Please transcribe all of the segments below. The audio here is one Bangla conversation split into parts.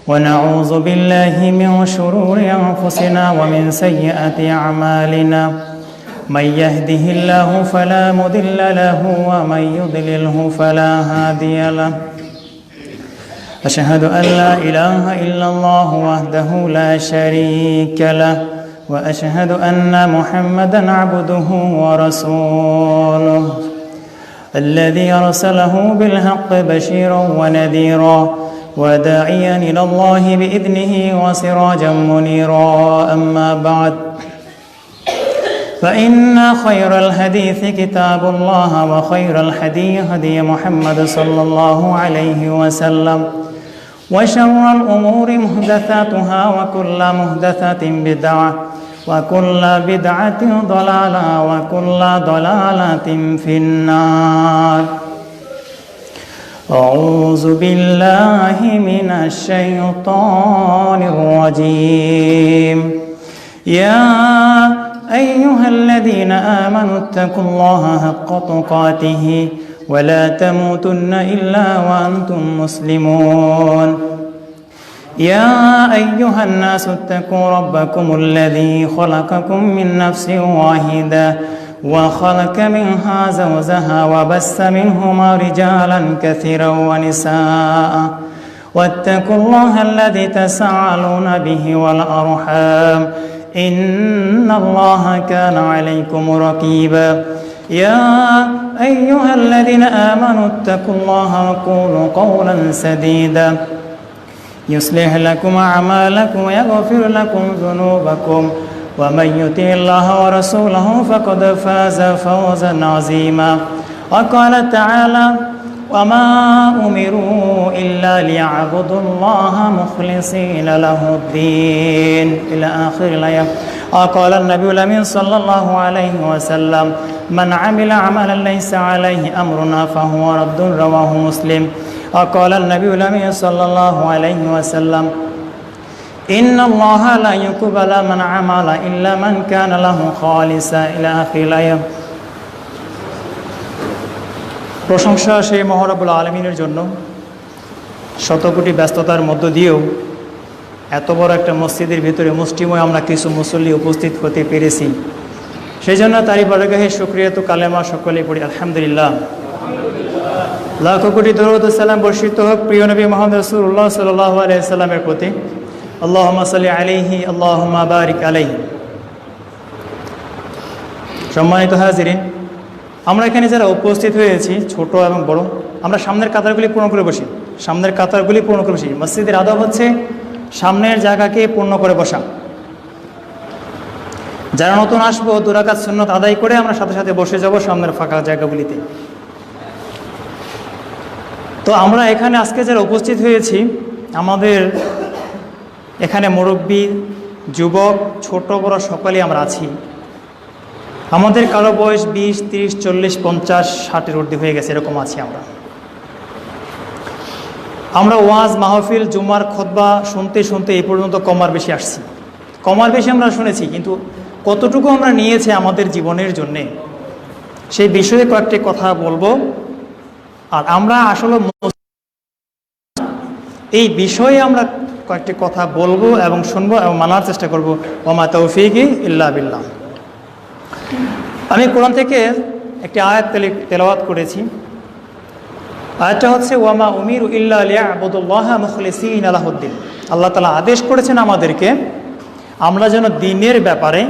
ونعوذ بالله من شرور أنفسنا ومن سيئات أعمالنا من يهده الله فلا مضل له ومن يضلله فلا هادي له أشهد أن لا إله إلا الله وحده لا شريك له وأشهد أن محمدًا عبده ورسوله الذي أرسله بالحق بشيرا ونذيرا وداعيا إلى الله بإذنه وسراجا منيرا أما بعد فإن خير الحديث كتاب الله وخير الهدي هدي محمد صلى الله عليه وسلم وشر الأمور محدثاتها وكل محدثة بدعة وكل بدعة ضلالة وكل ضلالة في النار أعوذ بالله من الشيطان الرجيم يا أيها الذين آمنوا اتقوا الله حق تقاته ولا تموتن إلا وأنتم مسلمون يا أيها الناس اتقوا ربكم الذي خلقكم من نفس واحدة وخلق منها زوجها وبث منهما رجالا كثيرا ونساء واتقوا الله الذي تساءلون به والأرحام إن الله كان عليكم رقيبا يا أيها الذين آمنوا اتقوا الله وقولوا قولا سديدا يصلح لكم أعمالكم ويغفر لكم ذنوبكم ومن يطع الله ورسوله فقد فاز فوزا عظيما وقال تعالى وما أمروا إلا ليعبدوا الله مخلصين له الدين إلى آخر الآية وقال النبي الأمين صلى الله عليه وسلم من عمل عملا ليس عليه أمرنا فهو رد رواه مسلم وقال النبي الأمين صلى الله عليه وسلم إن الله لا يقبل من عمل إلا من كان له خالصا إلى آخر الآية প্রশংসা সেই মহারব্বুল আলামিনের জন্য শতকোটি ব্যস্ততার মধ্য দিয়েও এত বড় একটা মসজিদের ভিতরে মুষ্টিময় আমরা কিছু মুসল্লি উপস্থিত হতে পেরেছি সেই জন্য তারই বারগাহে শুকরিয়া তো কালেমা সকলে পড়ি আলহামদুলিল্লাহ লাখো কোটি দরুদ ও সালাম বর্ষিত হোক প্রিয় নবী মুহাম্মদ রাসূলুল্লাহ সাল্লাল্লাহু আলাইহি সাল্লামের প্রতি আল্লাহুম্মা সাল্লি আলাইহি আল্লাহুম্মা বারিক আলাইহি সম্মানিত হাজিরিন আমরা এখানে যারা উপস্থিত হয়েছি ছোট এবং বড় আমরা সামনের কাতারগুলি পূর্ণ করে বসি সামনের কাতারগুলি পূর্ণ করে বসি মসজিদের আদব হচ্ছে সামনের জায়গাকে পূর্ণ করে বসা যারা নতুন আসবো দুরাকাত সুন্নত আদায় করে আমরা সাথে সাথে বসে যাব সামনের ফাঁকা জায়গাগুলিতে তো আমরা এখানে আজকে যারা উপস্থিত হয়েছি আমাদের এখানে মুরব্বী যুবক ছোট বড় সকলেই আমরা আছি আমাদের কারো বয়স 20, 30, 40, 50, 60-এর ঊর্ধ্বে হয়ে গেছে এরকম আছি আমরা ওয়াজ মাহফিল জুমার খুতবা শুনতে শুনতে এই পর্যন্ত কমার বেশি আসছি কমার বেশি আমরা শুনেছি কিন্তু কতটুকু আমরা নিয়েছি আমাদের জীবনের জন্যে সেই বিষয়ে কয়েকটি কথা বলবো আর আমরা আসলে এই বিষয়ে আমরা কয়েকটি কথা বলবো এবং শুনবো এবং মানার চেষ্টা করবো ওমা তৌফিকি ইল্লা বিল্লাহ আমি কোরআন থেকে একটি আয়াত তেলাওয়াত করেছি আয়াতটা হচ্ছে ওয়ামা উমিরু ইল্লা লিয়াবুদুল্লাহ মুখলিসিনা লাহুদ্দিন আল্লাহ তাআলা আদেশ করেছেন আমাদেরকে আমরা যেন দ্বীনের ব্যাপারে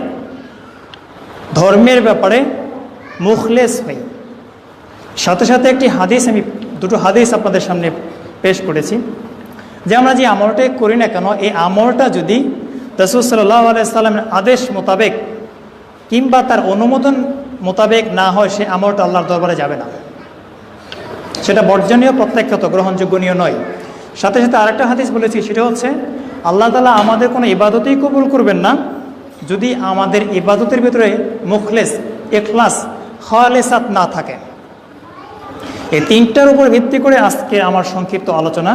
ধর্মের ব্যাপারে মুখলেস হই সাথে সাথে একটি হাদিস আমি দুটো হাদিস আপনাদের সামনে পেশ করেছি যে আমরা যে আমলটাই করি না কেন এই আমলটা যদি রাসূল সাল্লাল্লাহু আলাইহি সাল্লামের আদেশ মোতাবেক কিংবা তার অনুমোদন মোতাবেক না হয় সে আমলটা আল্লাহর দরবারে যাবে না সেটা বর্জনীয় প্রত্যাখ্যাত গ্রহণযোগ্যনীয় নয় সাথে সাথে আরেকটা হাদিস বলেছি সেটা হচ্ছে আল্লাহ তাআলা আমাদের কোনো ইবাদতই কবুল করবেন না যদি আমাদের ইবাদতের ভিতরে মুখলেস ইখলাস খালিসাত না থাকে এই তিনটার উপর ভিত্তি করে আজকে আমার সংক্ষিপ্ত আলোচনা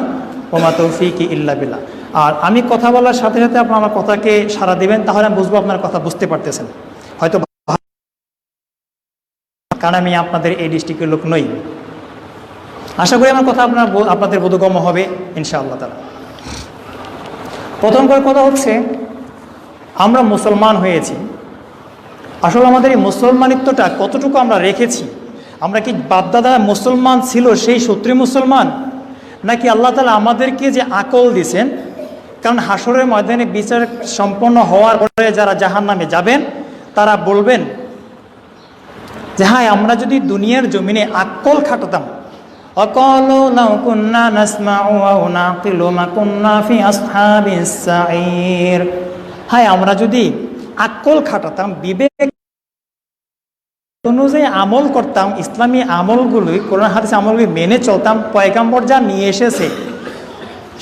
ওমা তৌফিকি ইল্লা বিল্লাহ আর আমি কথা বলার সাথে সাথে আপনার আমার কথাকে সাড়া দিবেন তাহলে আমি বুঝবো আপনার কথা বুঝতে পারতেছেন হয়তো কারণ আমি আপনাদের এই ডিস্ট্রিক্টের লোক নই আশা করি আমার কথা আপনাদের বোধগম্য হবে ইনশাআল্লাহ তাআলা প্রথম করে কথা হচ্ছে, আমরা মুসলমান হয়েছি, আসলে আমাদের এই মুসলমানিত্বটা কতটুকু আমরা রেখেছি? আমরা কি বাপদাদা মুসলমান ছিল সেই সূত্রে মুসলমান, নাকি আল্লাহ তাআলা আমাদেরকে যে আকল দিয়েছেন, কারণ হাসরের ময়দানে বিচার সম্পন্ন হওয়ার পরে যারা জাহান্নামে যাবেন তারা বলবেন যে হ্যাঁ, আমরা যদি দুনিয়ার জমিনে আকল খাটাতাম, অকালু লাউ কুন্না নাসমাউ আও নাকিলু মা কুন্না ফি আসহাবিস সাঈর, হ্যাঁ আমরা যদি আকল খাটাতাম, বিবেক অনুযায়ী আমল করতাম, ইসলামী আমলগুলোই, কোরআন হাদিস আমলগুলি মেনে চলতাম, পয়গম্বর যা নিয়ে এসেছে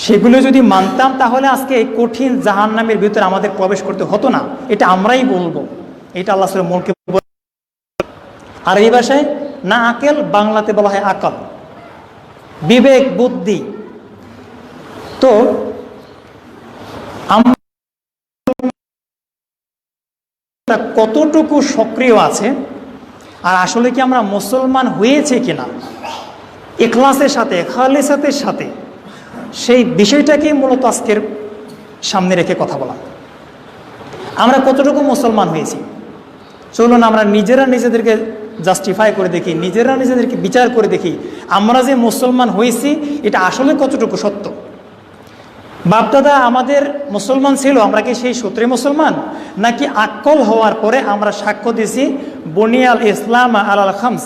সেগুলো যদি মানতাম, তাহলে আজকে এই কঠিন জাহান্নামের ভিতরে আমাদের প্রবেশ করতে হতো না। এটা আমরাই বলবো, এটা আল্লাহ সুবহানাহু ওয়া তাআলা। আর এই ভাষায় না আকেল, বাংলাতে বলা হয় আকল, বিবেক বুদ্ধি। তো আমরা কতটুকু সক্রিয় আছে, আর আসলে কি আমরা মুসলমান হয়েছে কিনা, ইখলাসের সাথে, খালিসাতের সাথে, সেই বিষয়টাকেই মূলত আজকের সামনে রেখে কথা বলা। আমরা কতটুকু মুসলমান হয়েছি, চলুন আমরা নিজেরা নিজেদেরকে জাস্টিফাই করে দেখি, নিজেরা নিজেদেরকে বিচার করে দেখি, আমরা যে মুসলমান হয়েছি এটা আসলে কতটুকু সত্য। বাপদাদা আমাদের মুসলমান ছিল, আমরা কি সেই সূত্রে মুসলমান, নাকি আকল হওয়ার পরে আমরা সাক্ষ্য দিছি বুনিয়াল ইসলাম আলাল খামস,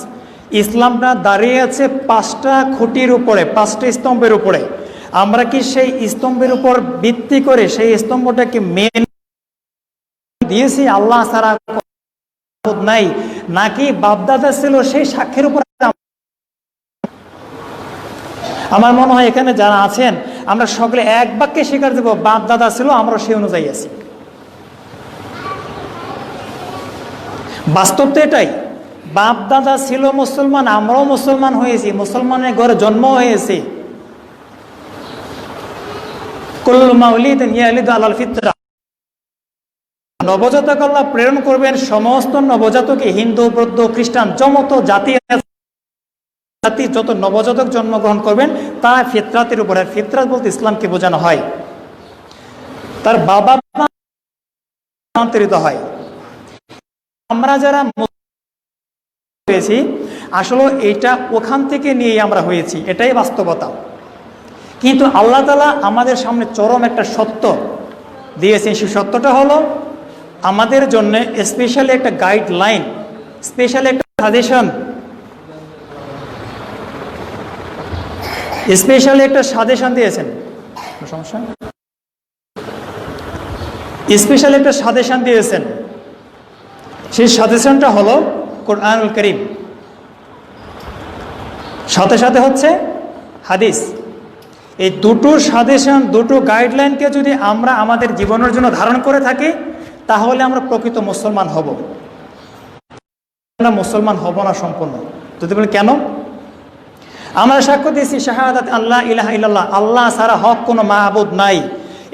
ইসলামটা দাঁড়িয়ে আছে 5টা খুঁটির উপরে, 5টা স্তম্ভের উপরে, আমরা কি সেই স্তম্ভের উপর ভিত্তি করে সেই স্তম্ভটাকে মেনে দিয়েছি আল্লাহ ছাড়া নাই, নাকি বাপদাদা ছিল সেই সাক্ষ্যের উপর? আমার মনে হয় এখানে যারা আছেন আমরা সকলে এক বাক্যে স্বীকার দেব, বাপ দাদা ছিল, আমরা সেই অনুযায়ী আছি। বাস্তব তো এটাই, বাপ দাদা ছিল মুসলমান, আমরাও মুসলমান হয়েছি, মুসলমানের ঘরে জন্ম হয়েছে। কুল্লু মাউলিদিন ইয়ালিদু আলাল ফিতরা, নবজাতক আল্লাহ প্রেরণ করবেন সমস্ত নবজাতকে, হিন্দু বৌদ্ধ খ্রিস্টান যত জাতি জাতি যত নবজাতক জন্মগ্রহণ করবেন তা ফিতরাতের উপর। আর ফিতরাত বলতে ইসলামকে বোঝানো হয়, তার বাবা রূপান্তরিত হয়। আমরা যারা হয়েছি আসলে এটা ওখান থেকে নিয়ে আমরা হয়েছি, এটাই বাস্তবতা। কিন্তু আল্লাহ তাআলা আমাদের সামনে চরম একটা সত্য দিয়েছেন, সেই সত্যটা হলো আমাদের জন্য স্পেশালি একটা গাইডলাইন, স্পেশালি একটা সাজেশন, স্পেশালি একটা সাজেশন দিয়েছেন। সমস্যা, স্পেশালি একটা সাজেশন দিয়েছেন। সেই সাজেশনটা হলো কোরআনুল কারীম, সাথে সাথে হচ্ছে হাদিস। এই দুটো সাজেশন, দুটো গাইডলাইনকে যদি আমরা আমাদের জীবনের জন্য ধারণ করে থাকি, তাহলে আমরা প্রকৃত মুসলমান হব। আমরা মুসলমান হব না সম্পূর্ণ। যদি বলি কেন? আমরা সাক্ষ্য দিয়েছি শাহাদাত আল্লাহ ইলাহা ইল্লাল্লাহ, আল্লাহ ছাড়া হক কোনো মাহবুদ নাই,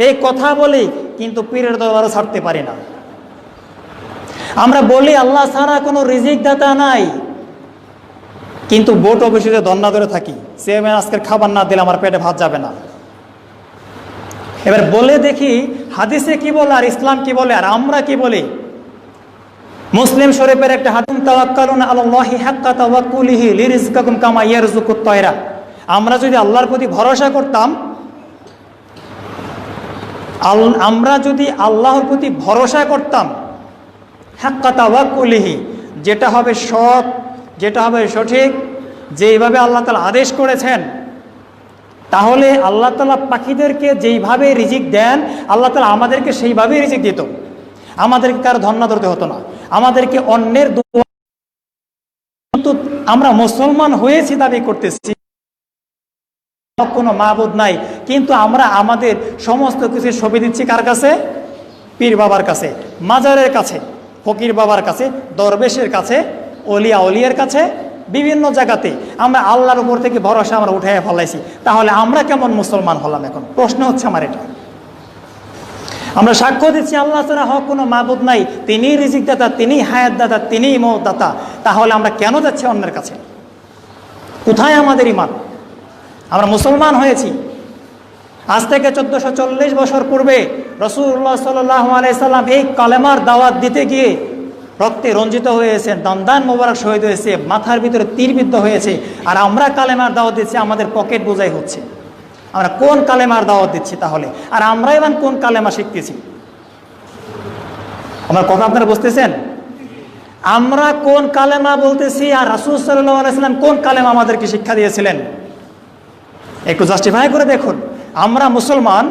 এই কথা বলি কিন্তু পীরের দরবারও ছাড়তে পারি না। আমরা বলি আল্লাহ ছাড়া কোনো রিজিক দাতা নাই, কিন্তু বোট অফিসে ধর্ণা ধরে থাকি, চেয়ারম্যান আজকের খাবার না দিলে আমার পেটে ভাত যাবে না। এবার বলে দেখি হাদিসে কি বলে আর ইসলাম কি বলে, আর আমরা কি বলি। মুসলিম শরীফের একটা হাদিস, তাওয়াক্কালুনা আলাল্লাহি হাক্কা তাওয়াক্কুলিহি লিরিজকাকুম কামা ইয়ারযুকুত তায়রা, আমরা যদি আল্লাহর প্রতি ভরসা করতাম, আমরা যদি আল্লাহর প্রতি ভরসা করতাম, হাক্কা তাওয়াক্কুলিহি, যেটা হবে সৎ, যেটা হবে সঠিক, যেইভাবে আল্লাহ তাআলা আদেশ করেছেন, তাহলে আল্লাহ তাআলা পাখিদেরকে যেইভাবে রিজিক দেন আল্লাহ তাআলা আমাদেরকে সেইভাবেই রিজিক দিত। আমাদেরকে কারো ধর্ণা ধরতে হতো না, আমাদেরকে অন্যের দোয়া। কিন্তু আমরা মুসলমান হয়েছি দাবি করতেছি, কোনো মাবুদ নাই, কিন্তু আমরা আমাদের সমস্ত কিছু ছবি দিচ্ছি কার কাছে? পীর বাবার কাছে, মাজারের কাছে, ফকির বাবার কাছে, দরবেশের কাছে, অলিয়া অলিয়ার কাছে, বিভিন্ন জায়গাতে আমরা আল্লাহর উপর থেকে ভরসা আমরা উঠাইয়া ফেলাইছি। তাহলে আমরা কেমন মুসলমান হলাম? এখন প্রশ্ন হচ্ছে আমার এটা। আমরা সাক্ষ্য দিচ্ছি আল্লাহ ছাড়া হক কোনো মাবুদ নাই, তিনিই রিজিক দাতা, তিনিই হায়াত দাতা, তিনিই মওত দাতা, তাহলে আমরা কেন যাচ্ছি অন্যের কাছে? কোথায় আমাদের ঈমান? আমরা মুসলমান হয়েছি, আজ থেকে 1440 বছর পূর্বে রাসূলুল্লাহ সাল্লাল্লাহু আলাইহি সাল্লাম এই কালেমার দাওয়াত দিতে গিয়ে রক্তে রঞ্জিত হয়েছে, দান মোবারক শহীদ হয়েছে, মাথার ভিতরে তীরবিদ্ধ হয়েছে। আর আমরা কালেমার দাওয়াত দিচ্ছি, আমাদের পকেট বোঝাই হচ্ছে। আমরা কোন কালেমার দাওয়াত দিচ্ছি তাহলে? আর আমরা এবার কোন কালেমা শিখতেছি? আমার কথা আপনারা বুঝতেছেন? আমরা কোন কালেমা বলতেছি, আর রাসূল সাল্লাল্লাহু আলাইহি সাল্লাম কোন কালেমা আমাদেরকে শিক্ষা দিয়েছিলেন? একটু জাস্টিফাই করে দেখুন। আমরা মুসলমান,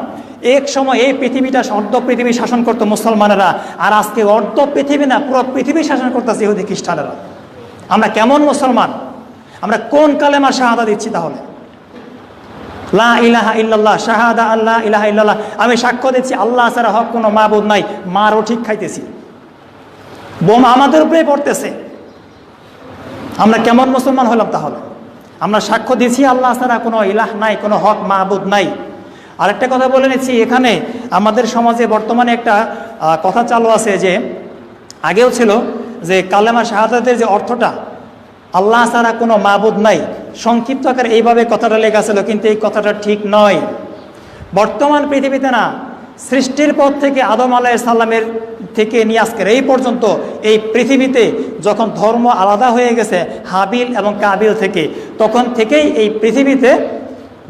এক সময় এই পৃথিবীটা অর্ধ পৃথিবী শাসন করতো মুসলমানেরা, আর আজকে অর্ধ পৃথিবী না, পুরো পৃথিবী শাসন করতেছে ইহুদি খ্রিস্টানেরা। আমরা কেমন মুসলমান? আমরা কোন কালেমা শাহাদা দিচ্ছি তাহলে? লা ইলাহা ইল্লাল্লাহ, শাহাদা আল্লাহ ইলাহা ইল্লাল্লাহ, আমি সাক্ষ্য দিচ্ছি আল্লাহ ছাড়া হক কোনো মাবুদ নাই। মারও ঠিক খাইতেছি, বোম আমাদের উপরেই পড়তেছে। আমরা কেমন মুসলমান হলাম তাহলে? আমরা সাক্ষ্য দিচ্ছি আল্লাহ ছাড়া কোনো ইলাহ নাই, কোনো হক মাবুদ নাই। আরেকটা কথা বলে নিচ্ছি, এখানে আমাদের সমাজে বর্তমানে একটা কথা চালু আছে, যে আগেও ছিল, যে কালেমা শাহাদাতের যে অর্থটা আল্লাহ ছাড়া কোনো মাবুদ নাই, সংক্ষিপ্ত আকারে এইভাবে কথাটা লেখা ছিল, কিন্তু এই কথাটা ঠিক নয়। বর্তমান পৃথিবীতে না, সৃষ্টির পর থেকে আদম আলাইহিস সালামের থেকে নিয়ে আজকের এই পর্যন্ত এই পৃথিবীতে যখন ধর্ম আলাদা হয়ে গেছে হাবিল এবং কাবিল থেকে, তখন থেকেই এই পৃথিবীতে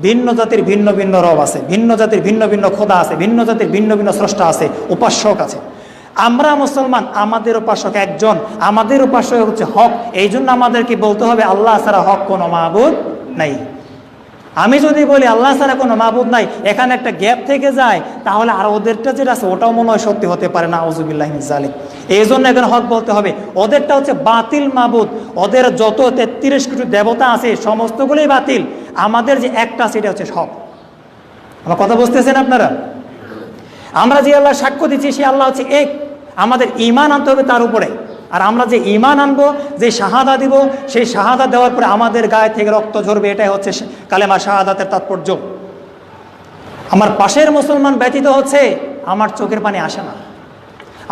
ভিন্ন জাতির ভিন্ন ভিন্ন রব আছে, ভিন্ন জাতির ভিন্ন ভিন্ন খোদা আছে, ভিন্ন জাতির ভিন্ন ভিন্ন স্রষ্টা আছে, উপাসক আছে। আমরা মুসলমান, আমাদের উপাসক একজন, আমাদের উপাসক হচ্ছে হক। এই জন্য আমাদেরকে বলতে হবে আল্লাহ ছাড়া হক কোনো মাবুদ নাই। আমি যদি বলি আল্লাহ ছাড়া কোনো মাবুদ নাই, এখানে একটা গ্যাপ থেকে যায়, তাহলে আর ওদেরটা যেটা আছে ওটাও মনে হয় সত্যি হতে পারে না। আউযুবিল্লাহি মিনাজ জালিক। এই জন্য এখানে হক বলতে হবে। ওদেরটা হচ্ছে বাতিল মাবুদ, ওদের যত 33 কোটি দেবতা আছে সমস্তগুলোই বাতিল। আমাদের যে একটা, সেটা হচ্ছে হক। আমার কথা বুঝতেছেন আপনারা? আমরা যে আল্লাহ সাক্ষ্য দিচ্ছি সে আল্লাহ হচ্ছে এক, আমাদের ঈমান আনতে হবে তার উপরে। আর আমরা যে ঈমান আনবো, যে শাহাদা দিব, সেই শাহাদা দেওয়ার পরে আমাদের গায়ে থেকে রক্ত ঝরবে, এটাই হচ্ছে কালেমা শাহাদাতের তাৎপর্য। আমার পাশের মুসলমান ব্যতীত হচ্ছে আমার চোখের পানি আসে না।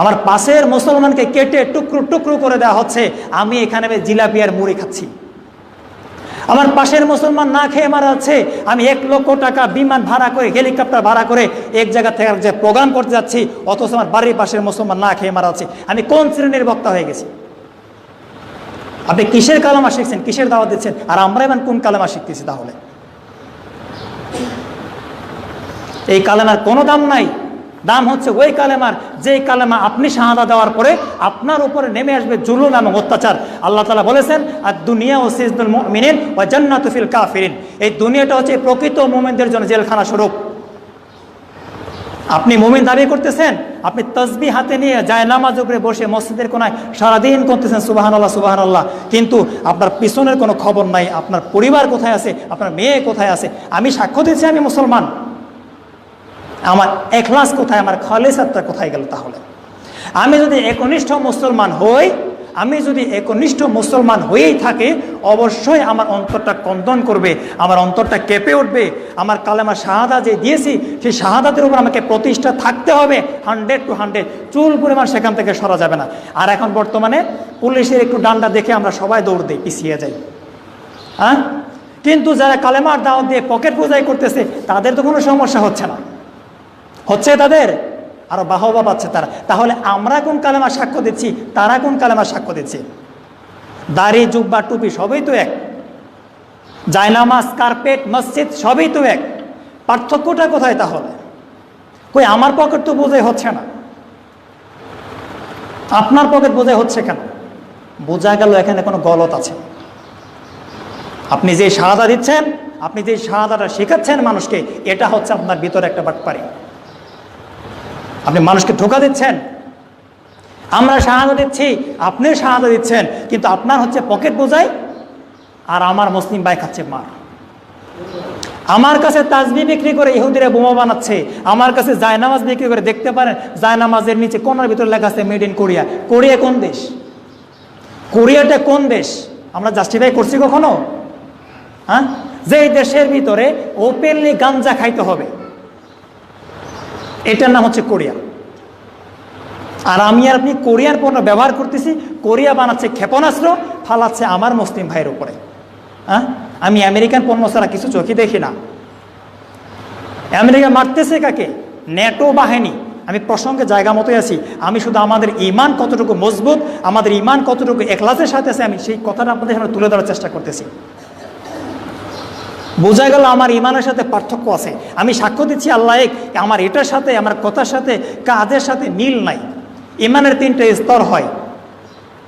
আমার পাশের মুসলমানকে কেটে টুকরো টুকরো করে দেওয়া হচ্ছে, আমি এখানে জিলাপি আর মুড়ি খাচ্ছি। আমার পাশের মুসলমান না খেয়ে মারা যাচ্ছে, আমি 1 লক্ষ টাকা বিমান ভাড়া করে, হেলিকপ্টার ভাড়া করে এক জায়গা থেকে যে প্রোগ্রাম করতে যাচ্ছি, অথচ আমার বাড়ির পাশের মুসলমান না খেয়ে মারা যাচ্ছে। আমি কোন শ্রেণীর বক্তা হয়ে গেছি? আপনি কিসের কালেমা শিখছেন, কিসের দাওয়াত দিচ্ছেন? আর আমরা এবার কোন কালেমা শিখতেছি তাহলে? এই কালেমার কোনো দাম নাই। দাম হচ্ছে ওই কালেমার, যেই কালেমা আপনি শাহাদা দেওয়ার পরে আপনার উপরে নেমে আসবে জুলুম এবং অত্যাচার। আল্লাহ তাআলা বলেছেন, আর দুনিয়া ও সিজনুল মুমিনিন ওয়া জান্নাতু ফিল কাফিরিন। এই দুনিয়াটা হচ্ছে প্রকৃত মুমিনদের জন্য জেলখানা স্বরূপ। আপনি মুমিন দাবি করতেছেন, আপনি তাসবিহ হাতে নিয়ে জায়নামাজ উপরে বসে মসজিদের কোনায় সারাদিন করতেছেন সুবহানাল্লাহ সুবহানাল্লাহ, কিন্তু আপনার পিছনের কোনো খবর নাই। আপনার পরিবার কোথায় আছে, আপনার মেয়ে কোথায় আছে? আমি সাক্ষ্য দিচ্ছি আমি মুসলমান, আমার এখলাস কোথায়, আমার খালিসাতটা কোথায় গেল? তাহলে আমি যদি একনিষ্ঠ মুসলমান হই, আমি যদি একনিষ্ঠ মুসলমান হয়েই থাকি, অবশ্যই আমার অন্তরটা কন্দন করবে, আমার অন্তরটা কেঁপে উঠবে। আমার কালেমা শাহাদা যে দিয়েছি, সেই শাহাদাতের উপর আমাকে প্রতিষ্ঠা থাকতে হবে 100% চুল পরিমাণ সেখান থেকে সরা যাবে না। আর এখন বর্তমানে পুলিশের একটু ডান্ডা দেখে আমরা সবাই দৌড় দিই, পিছিয়ে যাই। হ্যাঁ, কিন্তু যারা কালেমার দাওয়াত দিয়ে পকেট বোঝাই করতেছে, তাদের তো কোনো সমস্যা হচ্ছে না, হচ্ছে তাদের আরো বাহবা পাচ্ছে তারা। তাহলে আমরা কোন কালেমা সাক্ষ্য দিচ্ছি, তারা কোন কালেমা সাক্ষ্য দিচ্ছে? দাড়ি, জুব্বা, টুপি সবই তো এক, জায়নামাজ, কার্পেট, মসজিদ সবই তো এক। পার্থক্যটা কোথায় তাহলে? কই আমার পকেট তো বোঝাই হচ্ছে না, আপনার পকেট বোঝাই হচ্ছে কেন? বোঝা গেল এখানে কোনো গলত আছে। আপনি যে শাহাদা দিচ্ছেন, আপনি যে শাহাদাটা শেখাচ্ছেন মানুষকে, এটা হচ্ছে আপনার ভিতরে একটা বাটপারি। আপনি মানুষকে ধোঁকা দিচ্ছেন। আমরা শাহাদা দিচ্ছি, আপনি শাহাদা দিচ্ছেন, কিন্তু আপনার হচ্ছে পকেট বোঝাই, আর আমার মুসলিম ভাই খাচ্ছে মার। আমার কাছে তাসবিহ বিক্রি করে ইহুদিরা বোমা বানাচ্ছে, আমার কাছে জায়নামাজ বিক্রি করে, দেখতে পারেন জায়নামাজের নিচে কোনার ভিতরে লেখা আছে মেড ইন কোরিয়া। কোরিয়া কোন দেশ? কোরিয়াটা কোন দেশ? আমরা জাস্টিফাই করছি কখনো? হ্যাঁ, যেই দেশের ভিতরে ওপেনলি গাঞ্জা খাইতে হবে, এটার নাম হচ্ছে কোরিয়া। আর আমি আর আপনি কোরিয়ার পণ্য ব্যবহার করতেছি, কোরিয়া বানাচ্ছে ক্ষেপণাস্ত্র, ফালাচ্ছে আমার মুসলিম ভাইয়ের উপরে। হ্যাঁ, আমি আমেরিকান পণ্য ছাড়া কিছু চোখে দেখি না। আমেরিকা মারতেছে কাকে? ন্যাটো বাহিনী। আমি প্রসঙ্গে জায়গা মতোই আছি। আমি শুধু আমাদের ঈমান কতটুকু মজবুত, আমাদের ঈমান কতটুকু ইখলাসের সাথে আছে, আমি সেই কথাটা আপনাদের সামনে তুলে ধরার চেষ্টা করতেছি। বোঝা গেল আমার ঈমানের সাথে পার্থক্য আছে। আমি সাক্ষ্য দিচ্ছি আল্লাহ এক, আমার এটার সাথে, আমার কথার সাথে, কাজের সাথে মিল নাই। ঈমানের 3টে স্তর হয়,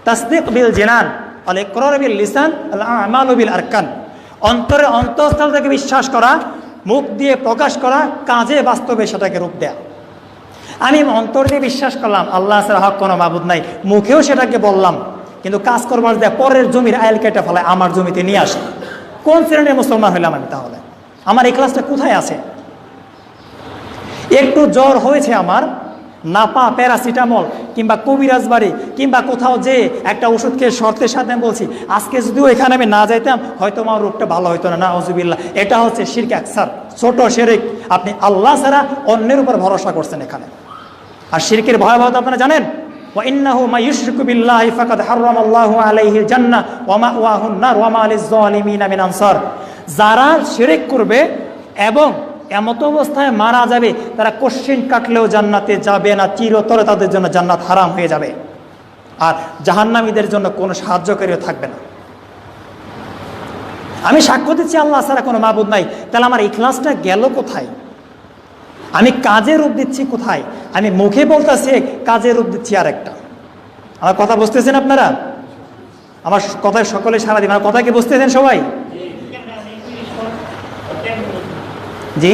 তাসদীক বিল জিনান, আল ইকরার বিল লিসান, আল আমালু বিল আরকান। অন্তরে অন্তঃস্থল থেকে বিশ্বাস করা, মুখ দিয়ে প্রকাশ করা, কাজে বাস্তবে সেটাকে রূপ দেয়া। আমি অন্তর দিয়ে বিশ্বাস করলাম আল্লাহ ছাড়া হক কোনো মাবুদ নাই, মুখেও সেটাকে বললাম, কিন্তু কাজ করবার দেয় পরের জমির আইল কেটে ফেলায় আমার জমিতে নিয়ে আসে। কোন শ্রেণীর মুসলমান হইলাম আমি তাহলে? আমার ইখলাসটা কোথায় আছে? একটু জ্বর হয়েছে আমার, নাপা, প্যারাসিটামল কিংবা কবিরাজ বাড়ি কিংবা কোথাও যে একটা ওষুধ খেয়ে শর্তের সাথে আমি বলছি আজকে যদিও এখানে আমি না যাইতাম হয়তো আমার রোগটা ভালো হইতো না, নাউজুবিল্লাহ। এটা হচ্ছে শিরক আকসার, ছোট শিরক। আপনি আল্লাহ ছাড়া অন্যের উপর ভরসা করছেন এখানে। আর শিরকের ভয়াবহতা আপনারা জানেন, وإنه ما يشرك بالله فقد حرم الله عليه الجنة ومأواه النار وما للظالمين من أنصار। যারা শিরক করবে এবং এমত অবস্থায় মারা যাবে, তারা কশ্চিন কাটলেও জান্নাতে যাবে না, চিরতরে তাদের জন্য জান্নাত হারাম হয়ে যাবে, আর জাহান্নামীদের জন্য কোনো সাহায্যকারীও থাকবে না। আমি সাক্ষ্য দিচ্ছি আল্লাহ ছাড়া কোনো মাবুদ নাই, তাহলে আমার ইখলাসটা গেল কোথায়? আমি কাজে রূপ দিচ্ছি কোথায়? আমি মুখে বলতেছি, কাজে রূপ দিচ্ছি আরেকটা। আমার কথা বুঝতেছেন আপনারা? আমার কথায় সকলে সারা দিন, আমার কথা কি বুঝতেছেন সবাই? জি,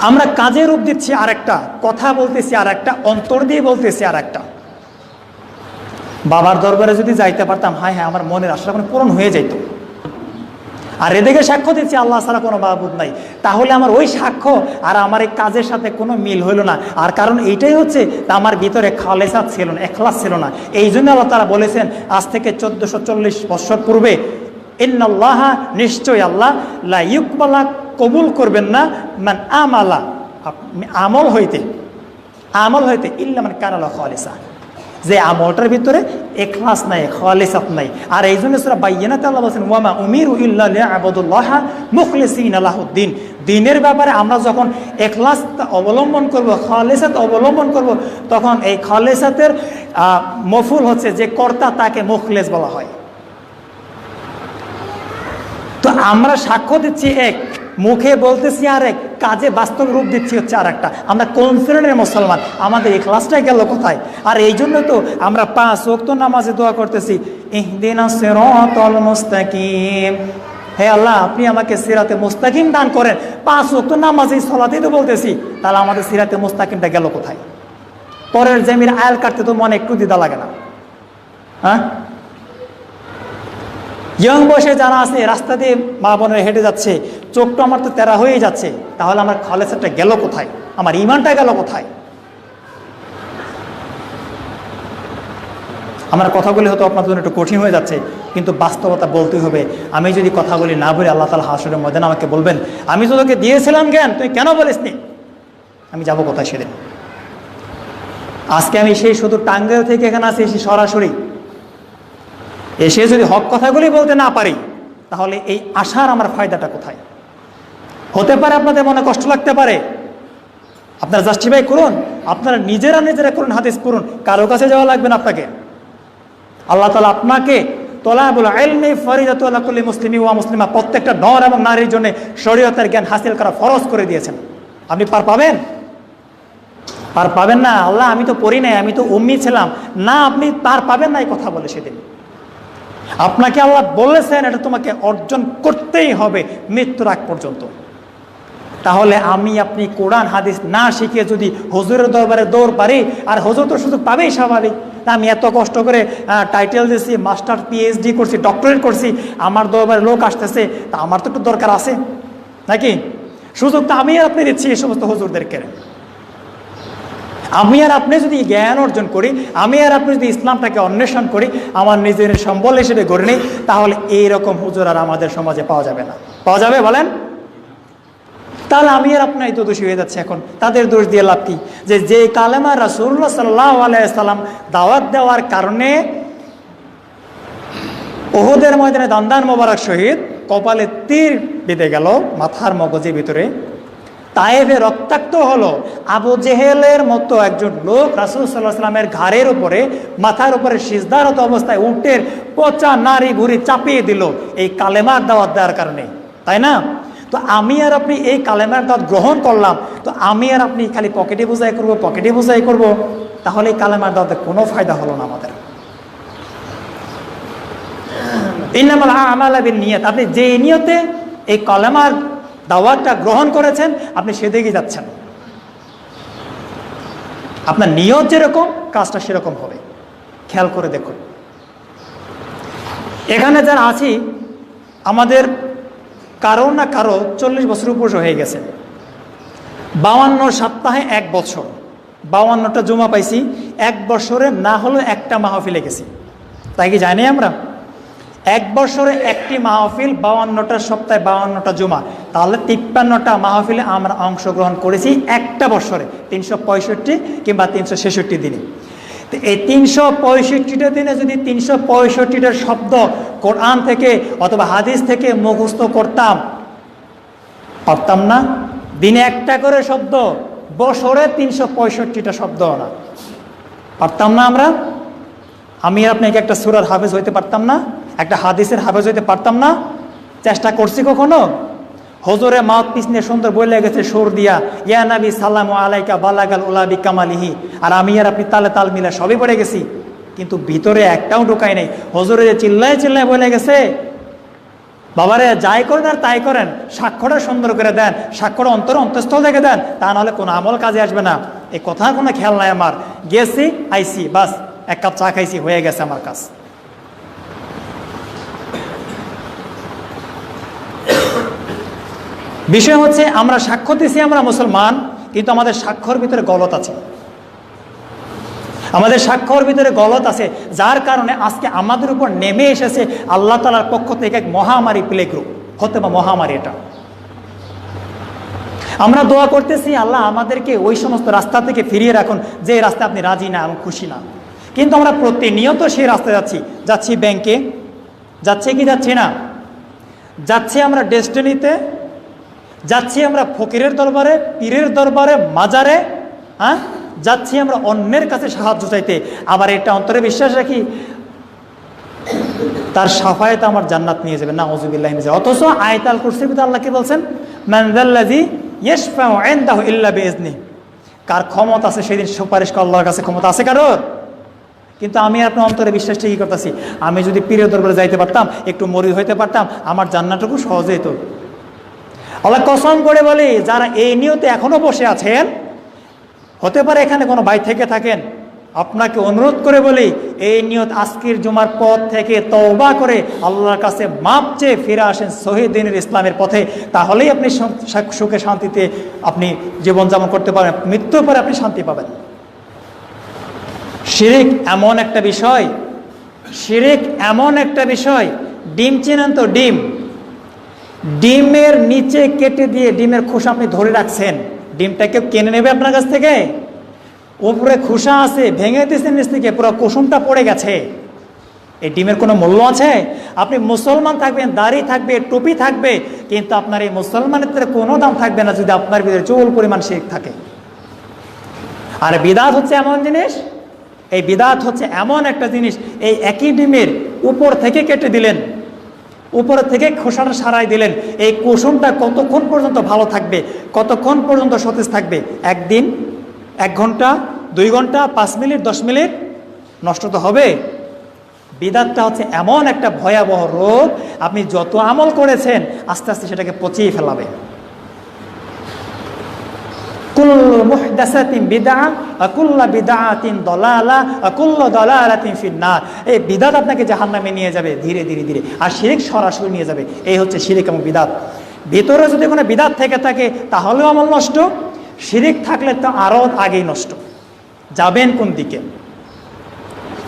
আমরা কাজে রূপ দিচ্ছি আরেকটা, কথা বলতেছি আরেকটা, অন্তর দিয়ে বলতেছি আরেকটা। বাবার দরবারে যদি যাইতে পারতাম, হায় হ্যাঁ আমার মনের আশা পূরণ হয়ে যাইত। আর এদিকে সাক্ষ্য দিচ্ছি আল্লাহ ছাড়া কোনো মাবুদ নাই, তাহলে আমার ওই সাক্ষ্য আর আমার এই কাজের সাথে কোনো মিল হইল না। আর কারণ এইটাই হচ্ছে, আমার ভিতরে খালেসাত ছিল না, ইখলাস ছিল না। এই জন্য আল্লাহ তাআলা বলেছেন আজ থেকে 1440 বছর পূর্বে, ইন্নাল্লাহা, নিশ্চয় আল্লাহ, লা ইউকবালা, কবুল করবেন না, মান আমালা, আমল হইতে ইল্লা মান কানা লাহু খালিসা, যে আমলটার ভিতরে ইখলাস নাই, খালিসাত নাই। আর এই জন্য সূরা বাইয়িনাতে আল্লাহ বলেন ওয়ামা উমিরু ইল্লা লিয়াবুদুল্লাহা মুখলিসিনা লাহুদ্দিন। দ্বীনের ব্যাপারে আমরা যখন ইখলাস অবলম্বন করব, খালিসাত অবলম্বন করব, তখন এই খালিসাতের মফুল হচ্ছে যে কর্তা, তাকে মুখলিস বলা হয়। তো আমরা সাক্ষ্য দিচ্ছি এক, মুখে বলতেছি আর এক, কাজে বাস্তব রূপ দিচ্ছি হচ্ছে আর একটা। আমরা কোন শ্রেণীর মুসলমান? আমাদের ইখলাসটাই গেল কোথায়? আর এই জন্য তো আমরা 5 ওয়াক্ত নামাজে দোয়া করতেছি, ইহদিনাস সিরাতাল মুস্তাকিম, হে আল্লাহ আপনি আমাকে সিরাতে মুস্তাকিম দান করেন। 5 ওয়াক্ত নামাজে সালাতেই তো বলতেছি, তাহলে আমাদের সিরাতে মুস্তাকিমটা গেল কোথায়? পরের জমির আয়াল কাটতে তো মনে একটু দ্বিধা লাগে না? হ্যাঁ, ইয়ং বয়সে যারা আছে, রাস্তা দিয়ে মা বোনের হেঁটে যাচ্ছে, চোখটা আমার তো তেরা হয়ে যাচ্ছে, তাহলে আমার খালেসাটা গেল কোথায়? আমার ইমানটা গেল কোথায়? আমার কথাগুলি হয়তো আপনার জন্য একটু কঠিন হয়ে যাচ্ছে, কিন্তু বাস্তবতা বলতে হবে। আমি যদি কথাগুলি না বলি, আল্লাহ তাআলা হাসরের ময়দানে আমাকে বলবেন আমি তো তোকে দিয়েছিলাম জ্ঞান, তুই কেন বলিসনি? আমি যাব কোথায় সেদিন? আজকে আমি সেই শুধু টাঙ্গাইল থেকে এখানে আসি, সরাসরি এসে যদি হক কথাগুলি বলতে না পারি, তাহলে এই আশার আমার ফায়দাটা কোথায়? হতে পারে আপনাদের মনে কষ্ট লাগতে পারে, আপনারা জাস্টিফাই করুন, আপনারা নিজেরা করুন, হাদিস পড়ুন, কারো কাছে যাওয়া লাগবে না আপনাকে। আল্লাহ তাআলা আপনাকে তলাবুল ইলমি ফরিদাতুন আলা কুল্লি মুসলিমি ওয়া মুসলিমা, প্রত্যেকটা নর এবং নারীর জন্য শরীয়তের জ্ঞান হাসিল করা ফরজ করে দিয়েছেন। আপনি পার পাবেন? পার পাবেন না। আল্লাহ আমি তো পড়ি নাই, আমি তো উম্মি ছিলাম না, আপনি পার পাবেন না এই কথা বলে সেদিন। আপনাকে আল্লাহ বলেছেন এটা তোমাকে অর্জন করতেই হবে মৃত্যুর আগ পর্যন্ত। তাহলে আমি আপনি কোরআন হাদিস না শিখে যদি হুজুরের দরবারে দৌড় পারি, আর হুজুর তো সুযোগ পাবেই স্বাভাবিক। আমি এত কষ্ট করে টাইটেল দিয়েছি, মাস্টার পিএইচডি করছি, ডক্টরেট করছি, আমার দরবারে লোক আসতেছে, তা আমার তো একটু দরকার আছে নাকি? সুযোগ তো আমি আর আপনি দিচ্ছি এই সমস্ত হুজুরদেরকে। আমি আর আপনি যদি জ্ঞান অর্জন করি, আমি আর আপনি যদি ইসলামটাকে অন্বেষণ করি, আমার নিজের সম্বল হিসেবে গড়ে নিই, তাহলে এইরকম হুজুর আর আমাদের সমাজে পাওয়া যাবে না। পাওয়া যাবে বলেন? তাহলে আমি আর আপনাই তো দোষী হয়ে যাচ্ছে এখন। তাদের দোষ দিয়ে লাভ কি? যে কালেমা রাসূলুল্লাহ সাল্লাল্লাহু আলাইহি সাল্লাম দাওয়াত দেওয়ার কারণে উহুদের ময়দানে দন্দান মোবারক শহীদ কপালে তীর বেঁধে গেল মাথার মগজের ভিতরে। তায়েফে রক্তাক্ত হলো। আবু জেহেলের মতো একজন লোক রাসূল সাল্লাল্লাহু আলাইহি ওয়াসাল্লামের ঘাড়ের উপরে, মাথার উপরে সিজদারত অবস্থায় উটের পচা নাড়ি ভুঁড়ি চাপিয়ে দিল এই কালেমার দাওয়াত দেওয়ার কারণে, তাই না? তো আমি আর আপনি এই কালেমার দাওয়াত গ্রহণ করলাম, তো আমি আর আপনি খালি পকেটে বোঝাই করব, পকেটে বোঝাই করব, তাহলে এই কালেমার দাওয়াতে কোনো ফায়দা হলো না আমাদের। ইন্নামাল আমালু বিন্নিয়াত, আপনি যে নিয়তে এই কালেমার দাওয়াতটা গ্রহণ করেছেন আপনি সেদিকেই যাচ্ছেন। আপনার নিয়ত যেরকম কাজটা সেরকম হবে। খেয়াল করে দেখুন, এখানে যারা আছি আমাদের কারো না কারো 40 বছর উপর হয়ে গেছে। 52 সপ্তাহে 1 বছর, 52টা জুমা পাইছি, 1 বছরে না হলেও একটা মাহফিলে গেছি, তাই কি জানি আমরা? 1 বছরে একটি মাহফিল, 52টা সপ্তাহে 52টা জুমা, তাহলে 53টা মাহফিলে আমরা অংশগ্রহণ করেছি একটা বছরে, 365 কিংবা 366 দিনে। তো এই 365টা দিনে যদি 365টা শব্দ কোরআন থেকে অথবা হাদিস থেকে মুখস্থ করতাম, পারতাম না? দিনে একটা করে শব্দ, বছরে 365টা শব্দ না, পারতাম না আমরা? আমি আপনাকে একটা সূরার হাফেজ হইতে পারতাম না? একটা হাদিসের হাফেজ হইতে পারতাম না? চেষ্টা করছি কখনো? হজরে মাউথ পিস নিয়ে সুন্দর বলে গেছে সুর দিয়া, ইয়া নবী সাল্লামু আলাইকা বালাগাল উলা বিকামালিহি, আর আমি আর আপনি তালে তাল মিলা সবই পড়ে গেছি, কিন্তু ভিতরে একটাও ঢোকায় নেই। হজরে যে চিল্লায় চিল্লায় বলে গেছে, বাবারে যাই করেন আর তাই করেন, স্বাক্ষরটা সুন্দর করে দেন, স্বাক্ষর অন্তঃস্থল থেকে দেন, তা নাহলে কোনো আমল কাজে আসবে না। এই কথার কোনো খেয়াল নাই আমার। গেছি, আইসি, বাস 1 কাপ চা খাইছি, হয়ে গেছে আমার কাজ। বিষয় হচ্ছে আমরা সাক্ষ্য দিছি আমরা মুসলমান, কিন্তু আমাদের সাক্ষ্যর ভিতরে গলত আছে, আমাদের সাক্ষ্যর ভিতরে গলত আছে, যার কারণে আজকে আমাদের উপর নেমে এসেছে আল্লাহ তাআলার পক্ষ থেকে এক মহামারী প্লেগ রোগ, হতে বা মহামারী। এটা আমরা দোয়া করতেছি, আল্লাহ আমাদেরকে ওই সমস্ত রাস্তা থেকে ফিরিয়ে রাখুন যে রাস্তায় আপনি রাজি না এবং খুশি না, কিন্তু আমরা প্রতিনিয়ত সেই রাস্তায় যাচ্ছি ব্যাংকে, যাচ্ছি কি যাচ্ছি না? যাচ্ছি আমরা ডেস্টিনিতে, যাচ্ছি আমরা ফকিরের দরবারে, পীরের দরবারে, মাজারে, হ্যাঁ যাচ্ছি আমরা অন্যের কাছে সাহায্য চাইতে। আবার এটা অন্তরে বিশ্বাস রাখি তার সাফায়াতে আমার জান্নাত নিয়ে যাবে, নাউযুবিল্লাহি মিন যালিক। অথচ আয়াতুল কুরসির ভিতরে আল্লাহ কি বলছেন? মান যাল্লাযী ইয়াশফাউ ইনদাহু ইল্লা বিইজনিহি, কার ক্ষমতা আছে সেদিন সুপারিশ করার আল্লাহর কাছে ক্ষমতা আছে কারোর? কিন্তু আমি আপনার অন্তরে বিশ্বাস ঠিকই করতেছি, আমি যদি পীরের দরবারে যাইতে পারতাম, একটু মরিদ হইতে পারতাম, আমার জান্নাতটুকু সহজে হতো। আল্লাহ কসম করে বলি, যারা এই নিয়তে এখনো বসে আছেন, হতে পারে এখানে কোনো ভাই থেকে থাকেন, আপনাকে অনুরোধ করে বলি, এই নিয়ত আজকের জুমার পথ থেকে তওবা করে আল্লাহর কাছে মাপ চেয়ে ফিরে আসেন শহীদ দ্বীনের ইসলামের পথে, তাহলেই আপনি সুখে শান্তিতে আপনি জীবনযাপন করতে পারবেন, মৃত্যুর পরে আপনি শান্তি পাবেন। শিরিক এমন একটা বিষয়, শিরিক এমন একটা বিষয়, ডিম চেনেন তো? ডিম, ডিমের নিচে কেটে দিয়ে ডিমের খোসা আপনি ধরে রাখছেন, ডিমটা কেউ কিনে নেবে আপনার কাছ থেকে? উপরে খোসা আছে, ভেঙে দিয়েছেন নিচ থেকে, পুরো কুসুমটা পড়ে গেছে, এই ডিমের কোনো মূল্য আছে? আপনি মুসলমান থাকবেন, দাড়ি থাকবে, টুপি থাকবে, কিন্তু আপনার এই মুসলমানের কোনো দাম থাকবে না যদি আপনার ভিতরে চুল পরিমাণ শিরক থাকে। আর বিদআত হচ্ছে এমন জিনিস, এই বিদআত হচ্ছে এমন একটা জিনিস, এই একই ডিমের উপর থেকে কেটে দিলেন, উপর থেকে খোসাটা সারাই দিলেন, এই কুসুমটা কতক্ষণ পর্যন্ত ভালো থাকবে, কতক্ষণ পর্যন্ত সতেজ থাকবে? 1 দিন, 1 ঘন্টা, 2 ঘন্টা, 5 মিনিট, 10 মিনিট, নষ্ট তো হবে। বিদআতটা হচ্ছে এমন একটা ভয়াবহ রোগ, আপনি যত আমল করেছেন আস্তে আস্তে সেটাকে পচিয়ে ফেলাবে। কুল্লু মুহদাসাতিন বিদআহ ওয়া কুল্লু বিদআতিন দালালা ওয়া কুল্লু দালালাতিন ফিন্নার। এই বিদআত আপনাকে জাহান্নামে নিয়ে যাবে ধীরে ধীরে ধীরে, আর শিরক সরাসরি নিয়ে যাবে। এই হচ্ছে শিরক এবং বিদআত। ভিতরে যদি কোনো বিদআত থেকে থাকে তাহলেও আমল নষ্ট, শিরক থাকলে তো আরও আগেই নষ্ট। যাবেন কোন দিকে?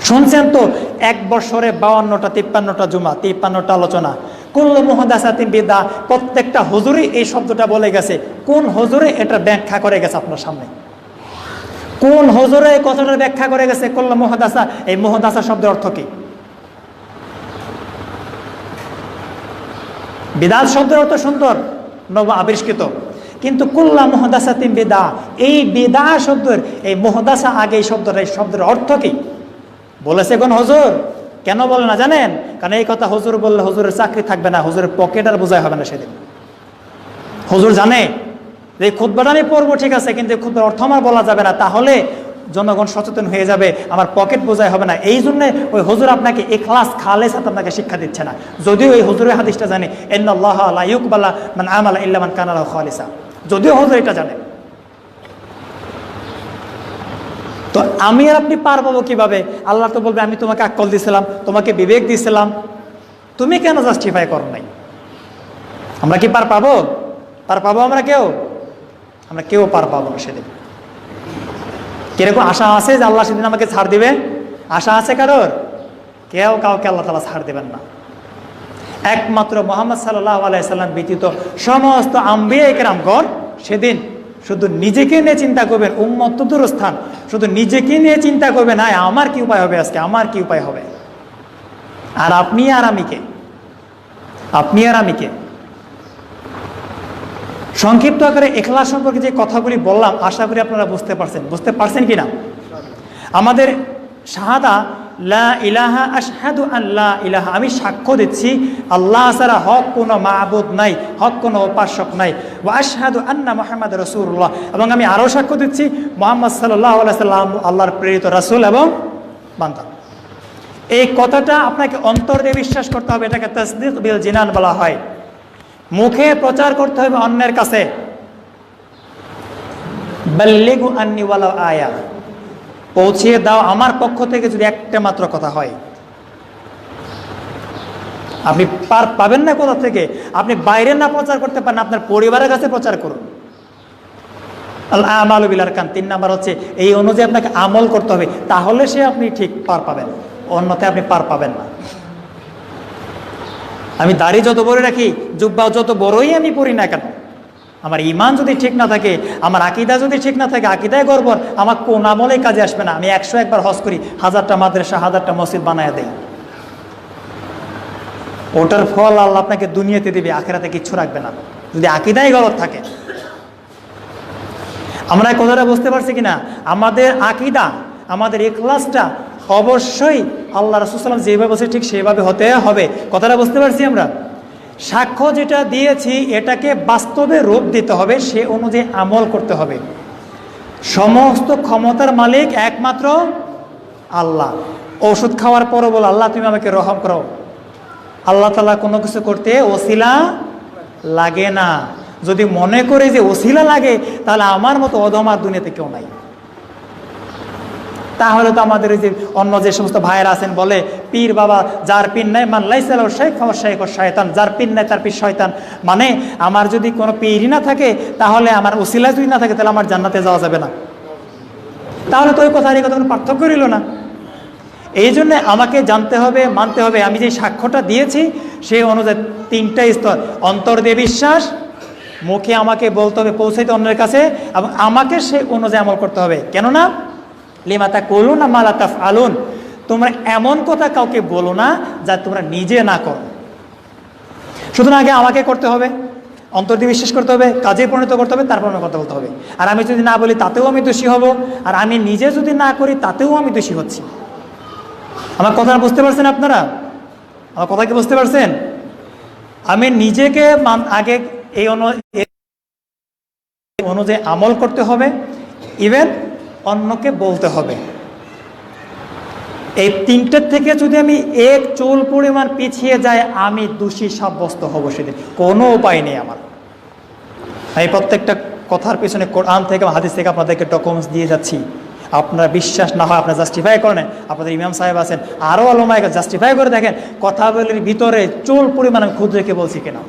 শুনছেন তো 1 বছরে 52টা 53টা জুমা, 53টা আলোচনা। কুল্লু মুহদাসাতিন বিদআহ, প্রত্যেকটা হুজুরই এই শব্দটা বলে গেছে। কোন হুজুরে এটা ব্যাখ্যা করে গেছে আপনার সামনে? কোন হুজুরে এই কথাটা ব্যাখ্যা করে গেছে? কুল্লু মুহদাসা, এই মুহদাসা শব্দের অর্থ কি? বিদআত শব্দের অর্থ সুন্দর, নব আবিষ্কৃত, কিন্তু কুল্লা মুহদাসাতিন বিদআ, এই বিদআ শব্দের এই মুহদাসা আগে এই শব্দের অর্থ কি বলেছে কোন হুজুর? কেন বলে না জানেন? কারণ এই কথা হুজুর বললে হুজুরের চাকরি থাকবে না, হুজুরের পকেট আর বোঝাই হবে না সেদিন। হুজুর জানে যে খুতবাটা আমি পড়বো ঠিক আছে, কিন্তু খুতবার অর্থ আমার বলা যাবে না, তাহলে জনগণ সচেতন হয়ে যাবে, আমার পকেট বোঝাই হবে না। এই জন্য ওই হুজুর আপনাকে ইখলাস খালেসাত আপনাকে শিক্ষা দিচ্ছে না, যদিও ওই হুজুরের হাদিসটা জানে, ইন্নাল্লাহ লা ইউকবালা মান আমালা ইল্লা মান কানা লাহু খালিসা, যদিও হুজুর এটা জানে। তো আমি আর আপনি পার পাবো কিভাবে? আল্লাহ তো বলবে আমি তোমাকে আকল দিয়েছিলাম, তোমাকে বিবেক দিয়েছিলাম, তুমি কেন জাস্টিফাই করো নাই? আমরা কি পার পাবো? পার পাবো আমরা কেউ পার পাবো না সেদিন। কিরকম আশা আছে যে আল্লাহ সেদিন আমাকে ছাড় দিবে? আশা আছে কারোর? কেউ কাউকে আল্লাহ তাআলা ছাড় দেবেন না। একমাত্র মুহাম্মদ সাল্লাল্লাহু আলাইহি সাল্লাম ব্যতীত সমস্ত আম্বিয়া ইকরামগণ সেদিন শুধু নিজেকে নিয়ে চিন্তা করবেন, উম্মত তো দূরস্থান, শুধু নিজেকে নিয়ে চিন্তা করবেন, হ্যাঁ আমার কি উপায় হবে, আজকে আমার কি উপায় হবে। আর আপনি আর আমি কে? সংক্ষিপ্ত আকারে ইখলাস সম্পর্কে যে কথাগুলি বললাম, আশা করি আপনারা বুঝতে পারছেন কিনা? আমাদের শাহাদা লা ইলাহা আশহাদু আন লা ইলাহা, আমি সাক্ষ্য দিচ্ছি আল্লাহ ছাড়া হক কোনো মাবুদ নাই, হক কোনো উপাসক নাই, ওয়া আশহাদু আন্না মুহাম্মাদুর রাসূলুল্লাহ, এবং আমি আরও সাক্ষ্য দিচ্ছি মুহাম্মদ সাল্লাল্লাহু আলাইহি সাল্লাম আল্লাহর প্রেরিত রাসূল এবং বান্দা। এই কথাটা আপনাকে অন্তর দিয়ে বিশ্বাস করতে হবে, এটাকে তাসদীক বিল জিনান বলা হয়। মুখে প্রচার করতে হবে অন্যের কাছে, বাল্লিগু আন্নি ওয়ালাউ আয়া, পৌঁছিয়ে দাও আমার পক্ষ থেকে যদি একটা মাত্র কথা হয়। আপনি পার পাবেন না কোথা থেকে? আপনি বাইরে না প্রচার করতে পারেন, আপনার পরিবারের কাছে প্রচার করুন। আল আমালু বিল আরকান, 3 নাম্বার হচ্ছে এই অনুযায়ী আপনাকে আমল করতে হবে, তাহলে সে আপনি ঠিক পার পাবেন, অন্যথায় আপনি পার পাবেন না। আমি দাড়ি যত বড় রাখি, জুব্বা যত বড়ই আমি পড়ি না কেন, আমার ইমান যদি ঠিক না থাকে, আমার আকীদা যদি ঠিক না থাকে, আকীদায় গড়বড়, আমার কোন আমলেই কাজে আসবে না। আমি 101 বার হজ করি, 1000টা মাদ্রাসা 1000টা মসজিদ বানায় দেই, ওটার ফল আল্লাহ আপনাকে দুনিয়াতে দিবে, আখিরাতে কিচ্ছু রাখবে না যদি আকীদায় গলত থাকে। আমরা কথাটা বুঝতে পারছি কিনা? আমাদের আকীদা, আমাদের ইখলাসটা অবশ্যই আল্লাহ রাসূল সাল্লাল্লাহু আলাইহি ওয়াসাল্লাম যেভাবে বলছে ঠিক সেভাবে হতে হবে। কথাটা বুঝতে পারছি আমরা? সাক্ষ্য যেটা দিয়েছি এটাকে বাস্তবে রূপ দিতে হবে, সে অনুযায়ী আমল করতে হবে। সমস্ত ক্ষমতার মালিক একমাত্র আল্লাহ। ওষুধ খাওয়ার পরও বল আল্লাহ তুমি আমাকে রহম করো, আল্লাহ তাআলা কোনো কিছু করতে ওসিলা লাগে না। যদি মনে করে যে ওসিলা লাগে, তাহলে আমার মতো অধমার দুনিয়াতে কেউ নাই। তাহলে তো আমাদের যে অন্য যে সমস্ত ভাইয়েরা আছেন বলে পীর বাবা, যার পীর নাই মান লাইসা লাহু শাইখ ফাহুয়া শাইখুশ শয়তান, যার পীর নাই তার পীর শয়তান। মানে আমার যদি কোনো পীরই না থাকে, তাহলে আমার ওসিলা যদি না থাকে, তাহলে আমার জান্নাতে যাওয়া যাবে না। তাহলে তো ওই কথার এই কথা কোনো পার্থক্য রইল না। এই জন্য আমাকে জানতে হবে, মানতে হবে, আমি যে সাক্ষ্যটা দিয়েছি সেই অনুযায়ী 3টা স্তর: অন্তর দিয়ে বিশ্বাস, মুখে আমাকে বলতে হবে, পৌঁছাইতে অন্যের কাছে, এবং আমাকে সেই অনুযায়ী আমল করতে হবে। কেননা লিমা তাকুলুনা মা লা তাফআলুন, তোমরা এমন কথা কাউকে বলো না যা তোমরা নিজে না করো। সুতরাং আগে আমাকে করতে হবে, অন্তর দিয়ে বিশ্বাস করতে হবে, কাজে পরিণত করতে হবে, তারপর আমার কথা বলতে হবে। আর আমি যদি না বলি তাতেও আমি দোষী হব, আর আমি নিজে যদি না করি তাতেও আমি দোষী হচ্ছি। আমার কথা বুঝতে পারছেন আপনারা? আমার কথা কি বুঝতে পারছেন? আমি নিজেকে আগে এই অনুযায়ী আমল করতে হবে, ইভেন অন্যকে বলতে হবে। এই 3টার থেকে যদি আমি এক চুল পরিমাণ পিছিয়ে যাই, আমি দোষী সাব্যস্ত হব সেদিন, কোনো উপায় নেই আমার। আমি প্রত্যেকটা কথার পিছনে কোরআন থেকে হাদিস থেকে আপনাদেরকে ডকুমেন্টস দিয়ে যাচ্ছি। আপনার বিশ্বাস না হয় আপনারা জাস্টিফাই করেন, আপনাদের ইমাম সাহেব আছেন, আরও আলেমায়ে জাস্টিফাই করে দেখেন কথাগুলির ভিতরে চুল পরিমাণ আমি খুদ রেখে বলছি কিনা।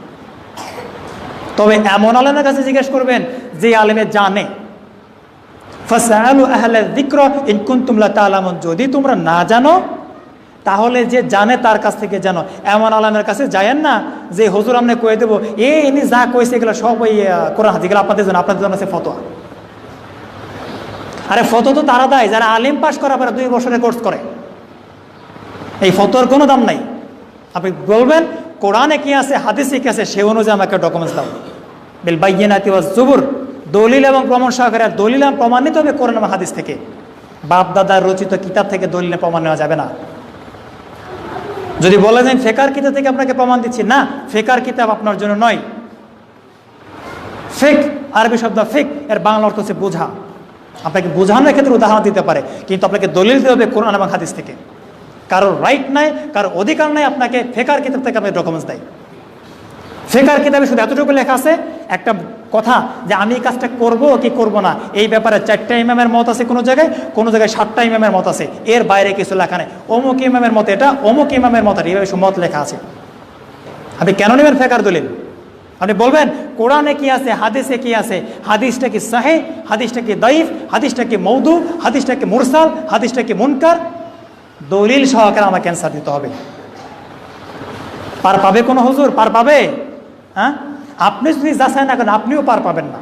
তবে এমন আলেমের কাছে জিজ্ঞেস করবেন যে আলেমে জানে। ফাসআলু আহলা যিকর ইন কুনতুম লা তা'লামুন, যদি তোমরা না জানো তাহলে যে জানে তার কাছ থেকে জানো। এমন আলেমের কাছে যায়েন না যে হুজুর আমনে কয়ে দেবো, ইনি যা কইছে এগুলো সব ওই কোরআন হাদিস, এগুলো আপনাদের জন্য আছে ফতোয়া। আরে ফতোয়া তো তারা দেয় যারা আলিম পাস করার পরে 2 বছরের কোর্স করে, এই ফতোয়ার কোনো দাম নাই। আপনি বলবেন কোরআনে কি আছে, হাদিসে কি আছে, সে অনুযায়ী আমাকে ডকুমেন্টস দাও। বিল বাইয়িনাতি ওয়াজ জুবুর, দলিল এবং প্রমাণ সহকারে। আর দলিল এবং প্রমাণ নিতে হবে কোরআন এবং হাদিস থেকে, বাপ দাদার রচিত কিতাব থেকে দলিলের প্রমাণ নেওয়া যাবে না। যদি বলে যান ফেকার কিতাব থেকে আপনাকে প্রমাণ দিচ্ছি, না, ফেকার কিতাব আপনার জন্য নয়। ফেক, আরবি শব্দ ফেক, এর বাংলা অর্থ হচ্ছে বোঝা। আপনাকে বোঝানোর ক্ষেত্রে উদাহরণ দিতে পারে, কিন্তু আপনাকে দলিল দিতে হবে কোরআন এবং হাদিস থেকে। কারোর রাইট নাই, কারোর অধিকার নাই আপনাকে ফেকার কিতাব থেকে আপনাকে ডকুমেন্টস দেয়। ফেকার কিতাবে শুধু এতটুকু লেখা আছে একটা কথা, যে আমি এই কাজটা করব কি করব না, এই ব্যাপারে 4টা ইমামের মত আছে কোনো জায়গায় 7টা ইমামের মত আছে, এর বাইরে কিছু লেখা নেই। অমুক ইমামের মত এটা, অমুক ইমামের মত, এইভাবে মত লেখা আছে। আপনি কেন নেবেন ফেকার দলিল? আপনি বলবেন কোরআনে কি আছে, হাদিসে কি আছে, হাদিসটা কি সাহিহ, হাদিসটা কি দাইফ, হাদিসটা কি মওদু, হাদিসটা কি মুরসাল, হাদিসটা কি মুনকার, দলিল সহকারে আমাকে অ্যান্সার দিতে হবে। পার পাবে কোনো হুজুর? পার পাবে? হ্যাঁ, আপনি যদি যাচাই না করেন আপনিও পার পাবেন না।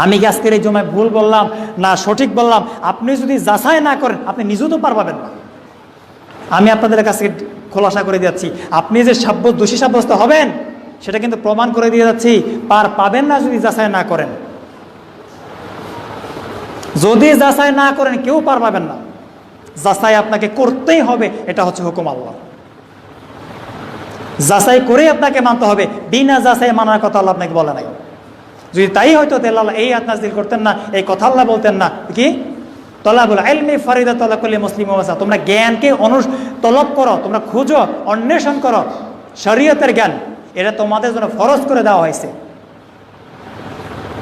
আমি কি আজকের এই জমায় ভুল বললাম না সঠিক বললাম, আপনি যদি যাচাই না করেন আপনি নিজেও তো পার পাবেন না। আমি আপনাদের কাছে খোলাসা করে দিচ্ছি, আপনি যে দোষী সাব্যস্ত হবেন সেটা কিন্তু প্রমাণ করে দিয়ে যাচ্ছি, পার পাবেন না যদি যাচাই না করেন। যদি যাচাই না করেন কেউ পার পাবেন না। যাচাই আপনাকে করতেই হবে, এটা হচ্ছে হুকুম আল্লাহ। যাচাই করে আপনাকে মানতে হবে, বিনা যাচাই মানার কথা আল্লাহ আপনাকে বলে নাই। যদি তাই হয়তো আল্লাহ এই আয়াত নাযিল করতেন না, এই কথা আল্লাহ বলতেন না কি, তলাবুল ইলমি ফরিদাতুন আলা কুল্লি মুসলিম ওয়া মুসলিমা, তোমরা জ্ঞানকে তলব করো, তোমরা খুঁজো, অন্বেষণ করো। শরীয়তের জ্ঞান এটা তোমাদের জন্য ফরজ করে দেওয়া হয়েছে।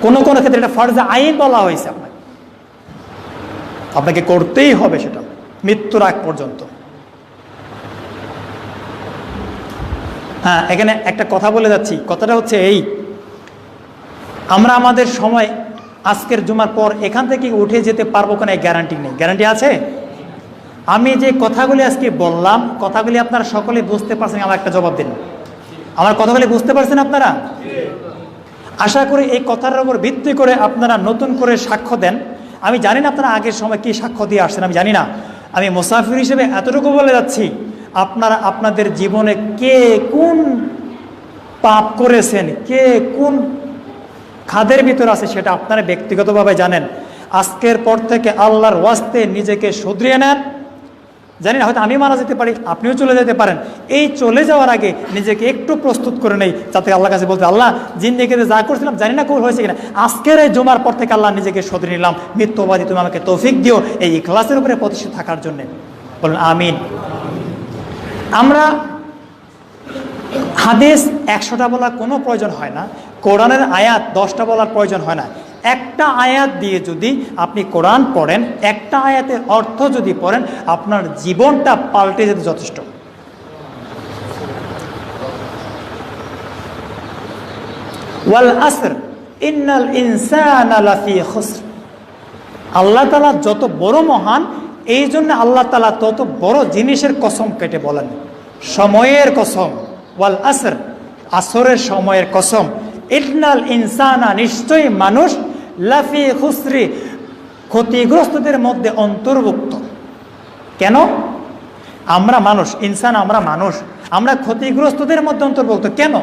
কোন কোন ক্ষেত্রে এটা ফরজে আইন বলা হয়েছে, আপনাকে করতেই হবে সেটা মৃত্যুর আগ পর্যন্ত। হ্যাঁ, এখানে একটা কথা বলে যাচ্ছি, কথাটা হচ্ছে এই, আমরা আমাদের সময় আজকের জুমার পর এখান থেকে উঠে যেতে পারবো কোনো গ্যারান্টি নেই। গ্যারান্টি আছে? আমি যে কথাগুলি আজকে বললাম, কথাগুলি আপনারা সকলে বুঝতে পারছেন? আমার একটা জবাব দিন, আমার কথাগুলি বুঝতে পারছেন আপনারা? আশা করি এই কথার উপর ভিত্তি করে আপনারা নতুন করে সাক্ষ্য দেন। আমি জানি না আপনারা আগের সময় কি সাক্ষ্য দিয়ে আসছেন, আমি জানি না। আমি মুসাফির হিসেবে এতটুকু বলে যাচ্ছি, আপনারা আপনাদের জীবনে কে কোন পাপ করেছেন, কে কোন খাদের ভিতর আছে সেটা আপনারা ব্যক্তিগতভাবে জানেন। আজকের পর থেকে আল্লাহর ওয়াস্তে নিজেকে শুধরিয়ে নেন। জানি না, হয়তো আমি মারা যেতে পারি, আপনিও চলে যেতে পারেন। এই চলে যাওয়ার আগে নিজেকে একটু প্রস্তুত করে নেই, যাতে আল্লাহর কাছে বলতে, আল্লাহ জিন্দেগিতে যা করছিলাম জানি না কবুল হয়েছে কিনা, আজকের এই জুমার পর থেকে আল্লাহ নিজেকে শুধরে নিলাম, মৃত্যুবাদী তুমি আমাকে তৌফিক দিও এই ইখলাসের উপরে প্রতিষ্ঠিত থাকার জন্যে। বলুন আমিন। আমরা হাদিস 100টা বলার কোনো প্রয়োজন হয় না, কোরআনের আয়াত 10টা বলার প্রয়োজন হয় না। একটা আয়াত দিয়ে যদি আপনি কোরআন পড়েন, একটা আয়াতের অর্থ যদি পড়েন, আপনার জীবনটা পাল্টে যেতে যথেষ্ট। ওয়াল আসর ইন্নাল ইনসানা লাফি খুসর। আল্লাহ তাআলা যত বড় মহান, এই জন্য আল্লাহ তাআলা তত বড় জিনিসের কসম কেটে বলেন, সময়ের কসম। ওয়াল আসর, আসরের সময়ের কসম। ইন্নাল ইনসানা, নিশ্চয়ই মানুষ, লাফি খুসরি, ক্ষতিগ্রস্তদের মধ্যে অন্তর্ভুক্ত। কেন? আমরা মানুষ, ইনসান আমরা মানুষ, আমরা ক্ষতিগ্রস্তদের মধ্যে অন্তর্ভুক্ত। কেন?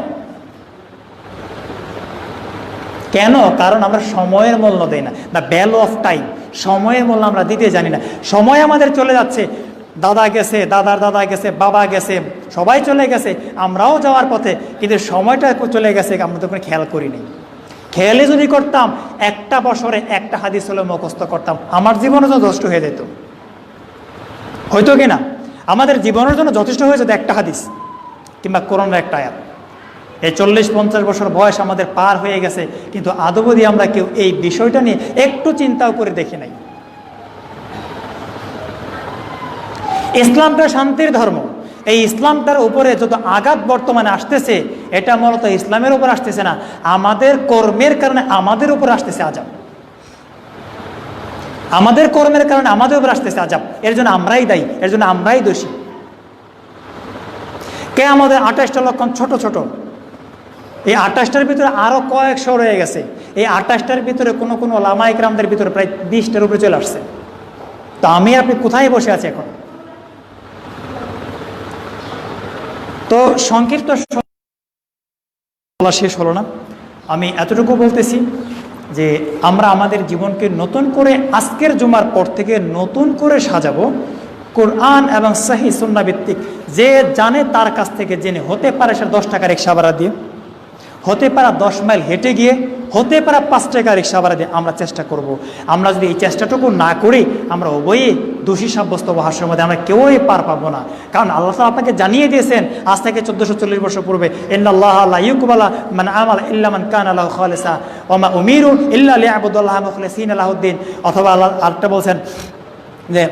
কেন? কারণ আমরা সময়ের মূল্য দেই না, দ্য ভ্যালু অফ টাইম। সময়ের মূল্য আমরা দিতে জানি না। সময় আমাদের চলে যাচ্ছে, দাদা গেছে, দাদার দাদা গেছে, বাবা গেছে, সবাই চলে গেছে, আমরাও যাওয়ার পথে, কিন্তু সময়টা চলে গেছে আমরা তো কোনো খেয়াল করিনি। খেয়ালে যদি করতাম, একটা বছরে একটা হাদিস হলে মুখস্থ করতাম, আমার জীবনের জন্য যথেষ্ট হয়ে যেত। হয়তো কিনা আমাদের জীবনের জন্য যথেষ্ট হয়ে যেত একটা হাদিস কিংবা কোরআনের একটা আয়াত। এই 40-50 বছর বয়স আমাদের পার হয়ে গেছে, কিন্তু আদবদি আমরা কেউ এই বিষয়টা নিয়ে একটু চিন্তাও করে দেখি নাই। ইসলামটা শান্তির ধর্ম। এই ইসলামটার উপরে যত আঘাত বর্তমানে আসতেছে, এটা মূলত ইসলামের উপর আসতেছে না, আমাদের কর্মের কারণে আমাদের উপর আসতেছে আযাব। আমাদের কর্মের কারণে আমাদের উপর আসতেছে আযাব। এর জন্য আমরাই দায়ী, এর জন্য আমরাই দোষী। আমাদের 28টা লক্ষণ ছোট ছোট, এই 28টার ভিতরে আরো কয়েকশো রয়ে গেছে। এই 28টার ভিতরে কোনো কোনো ওলামা ইকরামদের ভিতরে প্রায় 20টার উপরে চলে আসছে। তো আমি আপনি কোথায় বসে আছি এখন? তো সংক্ষিপ্ত বলা শেষ হলো না, আমি এতটুকু বলতেছি যে আমরা আমাদের জীবনকে নতুন করে আজকের জুমার পর থেকে নতুন করে সাজাবো কোরআন এবং সহিহ সুন্নাহ ভিত্তিক। যে জানে তার কাছ থেকে জেনে, হতে পারে সে 10 টাকা রিক্সা ভাড়া দিয়ে, হতে পারে 10 মাইল হেঁটে গিয়ে, হতে পারে 5 টাকা রিক্সা ভাড়া দিয়ে। আমরা চেষ্টা করব। আমরা যদি এই চেষ্টাটুকু না করি, আমরা উভয়ই দোষী সাব্যস্ত হবো হাসরের মধ্যে, আমরা কেউই পার পাবো না। কারণ আল্লাহ তাআলা আপনাকে জানিয়ে দিয়েছেন আজ থেকে 1440 বছর পূর্বে, ইন্নাল্লাহা লা ইউকবালু মান আমালা ইল্লা মান কানা লাহু খালিসা ওয়া মা উমিরু ইল্লা লিয়াবুদুল্লাহা মুখলিসিনা লাহুদ্দিন। অথবা আল্লাহ আরেকটা বলছেন যে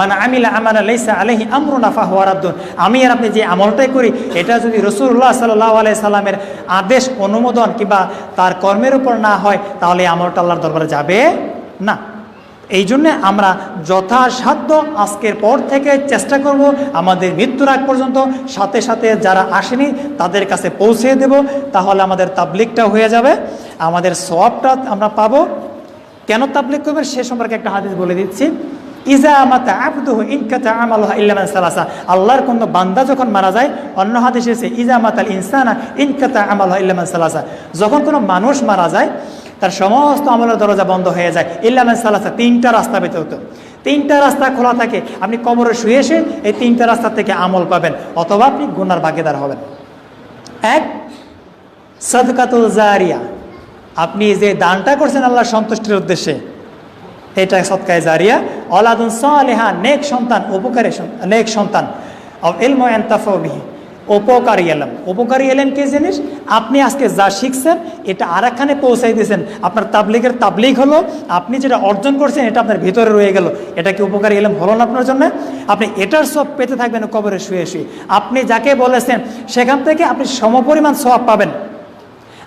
মান আমিলা আমালা লাইসা আলাইহি আমরুনা ফাহুয়া রাদ্দুন। আমি আর আপনি যে আমলটাই করি, এটা যদি রাসূলুল্লাহ সাল্লাল্লাহু আলাইহি সাল্লামের আদেশ অনুমোদন কিংবা তার কর্মের উপর না হয়, তাহলে এই আমলটা আল্লাহর দরবারে যাবে না। এই জন্যে আমরা যথাসাধ্য আজকের পর থেকে চেষ্টা করব আমাদের মৃত্যুর আগ পর্যন্ত সাথে সাথে যারা আসেনি তাদের কাছে পৌঁছে দেব। তাহলে আমাদের তাবলিগটা হয়ে যাবে, আমাদের সওয়াবটা আমরা পাবো। কেন তাবলিগ করবেন সে সম্পর্কে একটা হাদিস বলে দিচ্ছি। ইজা মাতা আবদুহু ইনকাতা আমালুহু ইল্লা মিন সালাসা। আল্লাহর কোন বান্দা যখন মারা যায়, অন্য হাদিসে এসেছে ইজা মাতাল ইনসানা ইনকাতা আমালুহু ইল্লা মিন সালাসা। যখন কোনো মানুষ মারা যায়, তার সমস্ত আমলের দরজা বন্ধ হয়ে যায় ইল্লা মিন সালাসা, 3টা রাস্তা ব্যতীত। 3টা রাস্তা খোলা থাকে। আপনি কবরে শুয়ে এসে এই 3টা রাস্তা থেকে আমল পাবেন, অথবা আপনি গুনার ভাগীদার হবেন। এক, সাদকাতুল জারিয়া, আপনি যে দানটা করছেন আল্লাহর সন্তুষ্টির উদ্দেশ্যে, এটা সদকায়ে জারিয়া। অলাদুন সালেহা, নেক সন্তান, উপকারী নেক সন্তান। ইলমু ইয়ানতাফাউ বিহি, উপকারী এলেম। উপকারী এলেম কি জিনিস? আপনি আজকে যা শিখছেন এটা আরেকখানে পৌঁছাই দিয়েছেন। আপনার তাবলিগের তাবলিগ হলো, আপনি যেটা অর্জন করছেন এটা আপনার ভিতরে রয়ে গেল। এটা কি উপকারী এলেম হলো না আপনার জন্য? আপনি এটার সব পেতে থাকবেন কবরে শুয়ে শুয়ে। আপনি যাকে বলেছেন সেখান থেকে আপনি সমপরিমাণ সওয়াব পাবেন,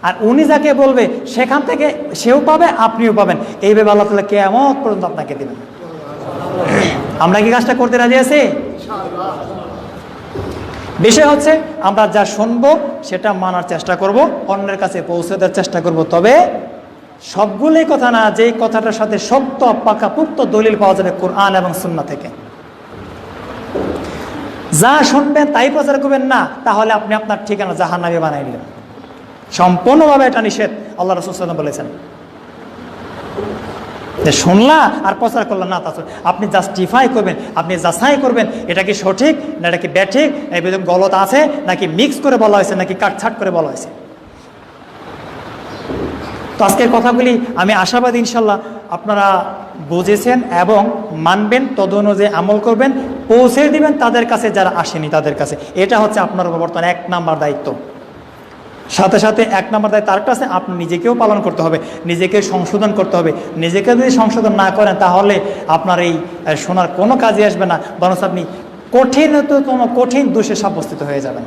আর উনি যাকে বলবে সেখান থেকে সেও পাবে, আপনিও পাবেন। এইভাবে আল্লাহ তাআলা কিয়ামত পর্যন্ত আপনাকে দেবেন। আমরা কি কাজটা করতে রাজি আছি? বিষয় হচ্ছে আমরা যা শুনবো সেটা মানার চেষ্টা করব, অন্যের কাছে পৌঁছে দেওয়ার চেষ্টা করব। তবে সবগুলোই কথা না, যেই কথাটার সাথে শক্ত পাকাপোক্ত দলিল পাওয়া যাবে কোরআন এবং সুন্নাহ থেকে। যা শুনবেন তাই প্রচার করবেন না, তাহলে আপনি আপনার ঠিকানা জাহান্নামে বানাই নিলেন। সম্পূর্ণভাবে এটা নিষেধ। আল্লাহ রাসূল সাল্লাল্লাহু আলাইহি ওয়াসাল্লাম বলেছেন যে শুনলা আর প্রচার করলাম না, তা আপনি জাস্টিফাই করবেন, আপনি যাচাই করবেন এটা কি সঠিক না এটা কি ব্যাঠিক, এই গলত আছে নাকি মিক্স করে বলা হয়েছে নাকি কাটছাট করে বলা হয়েছে। তো আজকের কথাগুলি আমি আশাবাদী ইনশাল্লাহ আপনারা বুঝেছেন এবং মানবেন, তদ অনুযায়ী আমল করবেন, পৌঁছে দিবেন তাদের কাছে যারা আসেনি তাদের কাছে। এটা হচ্ছে আপনার বর্তমানে 1 নাম্বার দায়িত্ব। সাথে সাথে 1 নাম্বার দায়িত্ব আরেকটা আছে, আপনি নিজেকেও পালন করতে হবে, নিজেকে সংশোধন করতে হবে। নিজেকে যদি সংশোধন না করেন তাহলে আপনার এই শোনার কোনো কাজে আসবে না, বরং আপনি কঠিন দোষে সাব্যস্ত হয়ে যাবেন।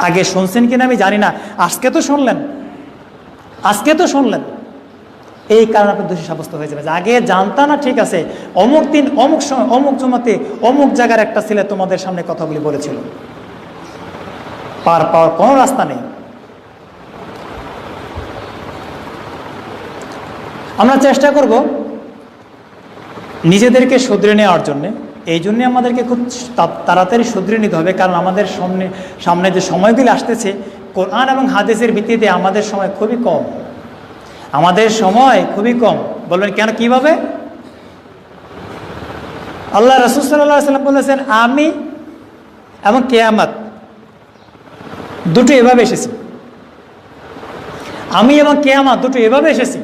আগে শুনছেন কিনা আমি জানি না, আজকে তো শুনলেন, এই কারণে আপনি দোষী সাব্যস্ত হয়ে যাবে। আগে জানতা না, ঠিক আছে, অমুক দিন অমুক সময় অমুক জমাতে অমুক জায়গার একটা ছেলে তোমাদের সামনে কথাগুলি বলেছিল। পার পাওয়ার কোনো রাস্তা নেই। আমরা চেষ্টা করব নিজেদেরকে শুধরে নেওয়ার জন্যে। এই জন্যে আমাদেরকে খুব তাড়াতাড়ি শুধরে নিতে হবে, কারণ আমাদের সামনে যে সময়গুলি আসতেছে কোরআন এবং হাদিসের ভিত্তিতে আমাদের সময় খুবই কম। বলবেন কেন, কিভাবে? আল্লাহ রাসূল সাল্লাল্লাহু আলাইহি ওয়াসাল্লাম বলেছেন আমি এবং কিয়ামত দুটো এভাবে এসেছি। আমি এবং কিয়ামত দুটো এভাবে এসেছি।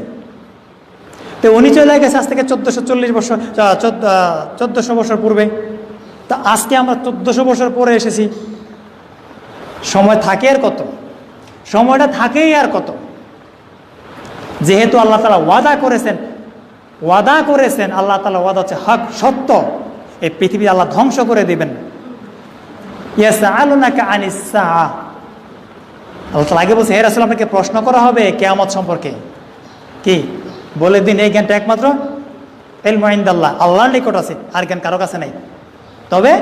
তো উনি চলে গেছে আজ থেকে 1440 বছর পূর্বে। তা আজকে আমরা 1400 বছর পরে এসেছি। সময় থাকে আর কত? সময়টা থাকেই আর কত? যেহেতু আল্লাহ তাআলা ওয়াদা করেছেন, আল্লাহ তাআলা ওয়াদা হচ্ছে হক, সত্য। এই পৃথিবী আল্লাহ ধ্বংস করে দিবেন। ইয়াসআলুনাকা আনিস সাআহ, আল্লাহ তাআলা আগে বলছে হে রাসূল আপনাকে প্রশ্ন করা হবে কিয়ামত সম্পর্কে। কি বলে দিন? এই জ্ঞানটা একমাত্র ইলমু ইনদাল্লাহ, আল্লাহর নিকট আছে, আর জ্ঞান কারো কাছে নেই। তবে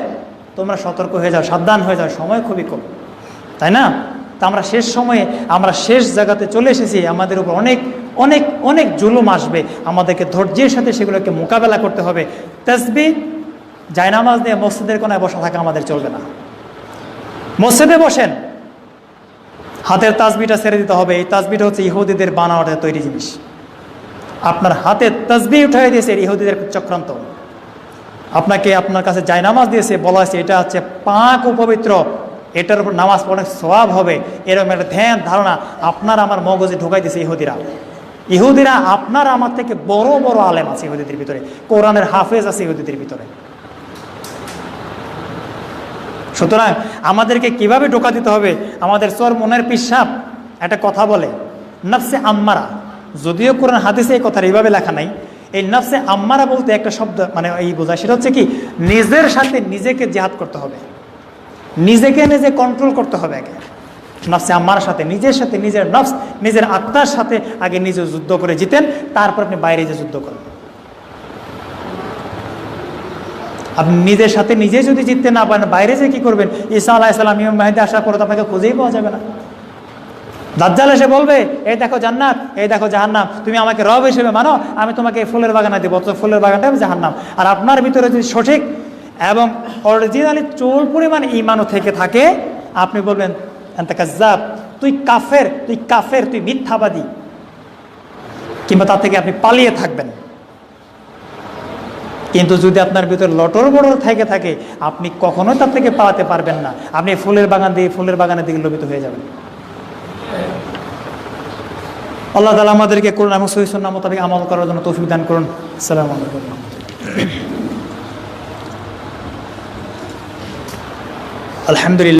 তোমরা সতর্ক হয়ে যাও, সাবধান হয়ে যাও, সময় খুবই কম, তাই না? তা আমরা শেষ জায়গাতে চলে এসেছি। আমাদের উপর অনেক অনেক অনেক জুলুম আসবে, আমাদেরকে ধৈর্যের সাথে সেগুলোকে মোকাবেলা করতে হবে। তাসবিহ জায়নামাজ দিয়ে মসজিদের কোনায় বসা থাকা আমাদের চলবে না। মসজিদে বসেন, হাতের তাসবিটা ছেড়ে দিতে হবে। এই তাসবিটা হচ্ছে ইহুদিদের বানাওয়াটের তৈরি জিনিস। আপনার হাতের তাসবি উঠাই দিয়েছে ইহুদিদের চক্রান্ত। আপনাকে আপনার কাছে জায়নামাজ দিয়েছে, বলা হয়েছে এটা হচ্ছে পাক ও পবিত্র, এটার উপর নামাজ পড়ে সওয়াব হবে, এরকম একটা ধ্যান ধারণা আপনার আমার মগজে ঢুকাই দিয়েছে ইহুদিরা। ইহুদিরা আপনার আমার থেকে বড় বড় আলেম আছে ইহুদিদের ভিতরে, কোরআনের হাফেজ আছে ইহুদিদের ভিতরে। সুতরাং আমাদেরকে কিভাবে ঢোকা দিতে হবে? আমাদের চর মনের পিসাব একটা কথা বলে, নফসে আম্মারা, যদিও কোরআন হাদিসে এই কথাটা এইভাবে লেখা নাই। এই নফসে আম্মারা বলতে একটা শব্দ মানে এই বোঝায়, সেটা হচ্ছে কি, নিজের সাথে নিজেকে জিহাদ করতে হবে, নিজেকে নিজে কন্ট্রোল করতে হবে। আগে নফসে আম্মারার সাথে নিজের নফস, নিজের আত্মার সাথে আগে নিজে যুদ্ধ করে জিতেন, তারপর আপনি বাইরে যে যুদ্ধ করেন। আপনি নিজের সাথে নিজে যদি জিততে না পারেন, বাইরে যে কি করবেন? ঈসা আলাইহিস সালাম, ইমাম মাহদী আসার পরে তো আপনাকে খুঁজেই পাওয়া যাবে না। দাজ্জাল এসে বলবে, এই দেখো জান্নাত, এই দেখো জাহান্নাম, তুমি আমাকে রব হিসেবে মানো, আমি তোমাকে ফুলের বাগানে দেবো, তো ফুলের বাগানটা আমি জাহান্নাম। আর আপনার ভিতরে যদি সঠিক এবং অরিজিনালি চুল পরিমাণ ঈমানও থেকে থাকে, আপনি বলবেন আনতা কাজ্জাব, তুই কাফের, তুই মিথ্যাবাদী, কিংবা তার থেকে আপনি পালিয়ে থাকবেন। কিন্তু যদি আপনার ভিতরে লটর বড় থেকে থাকে, আপনি কখনোই তার থেকে পালাতে পারবেন না। আপনি ফুলের বাগানের দিকে লোভিত হয়ে যাবেন। আল্লাহ তাআলা আমাদেরকে কোরআন এবং সহিহ সুন্নাহ মোতাবেক আমল করার জন্য তৌফিক দান করুন। আসসালামু আলাইকুম। আলহামদুলিল্লাহ।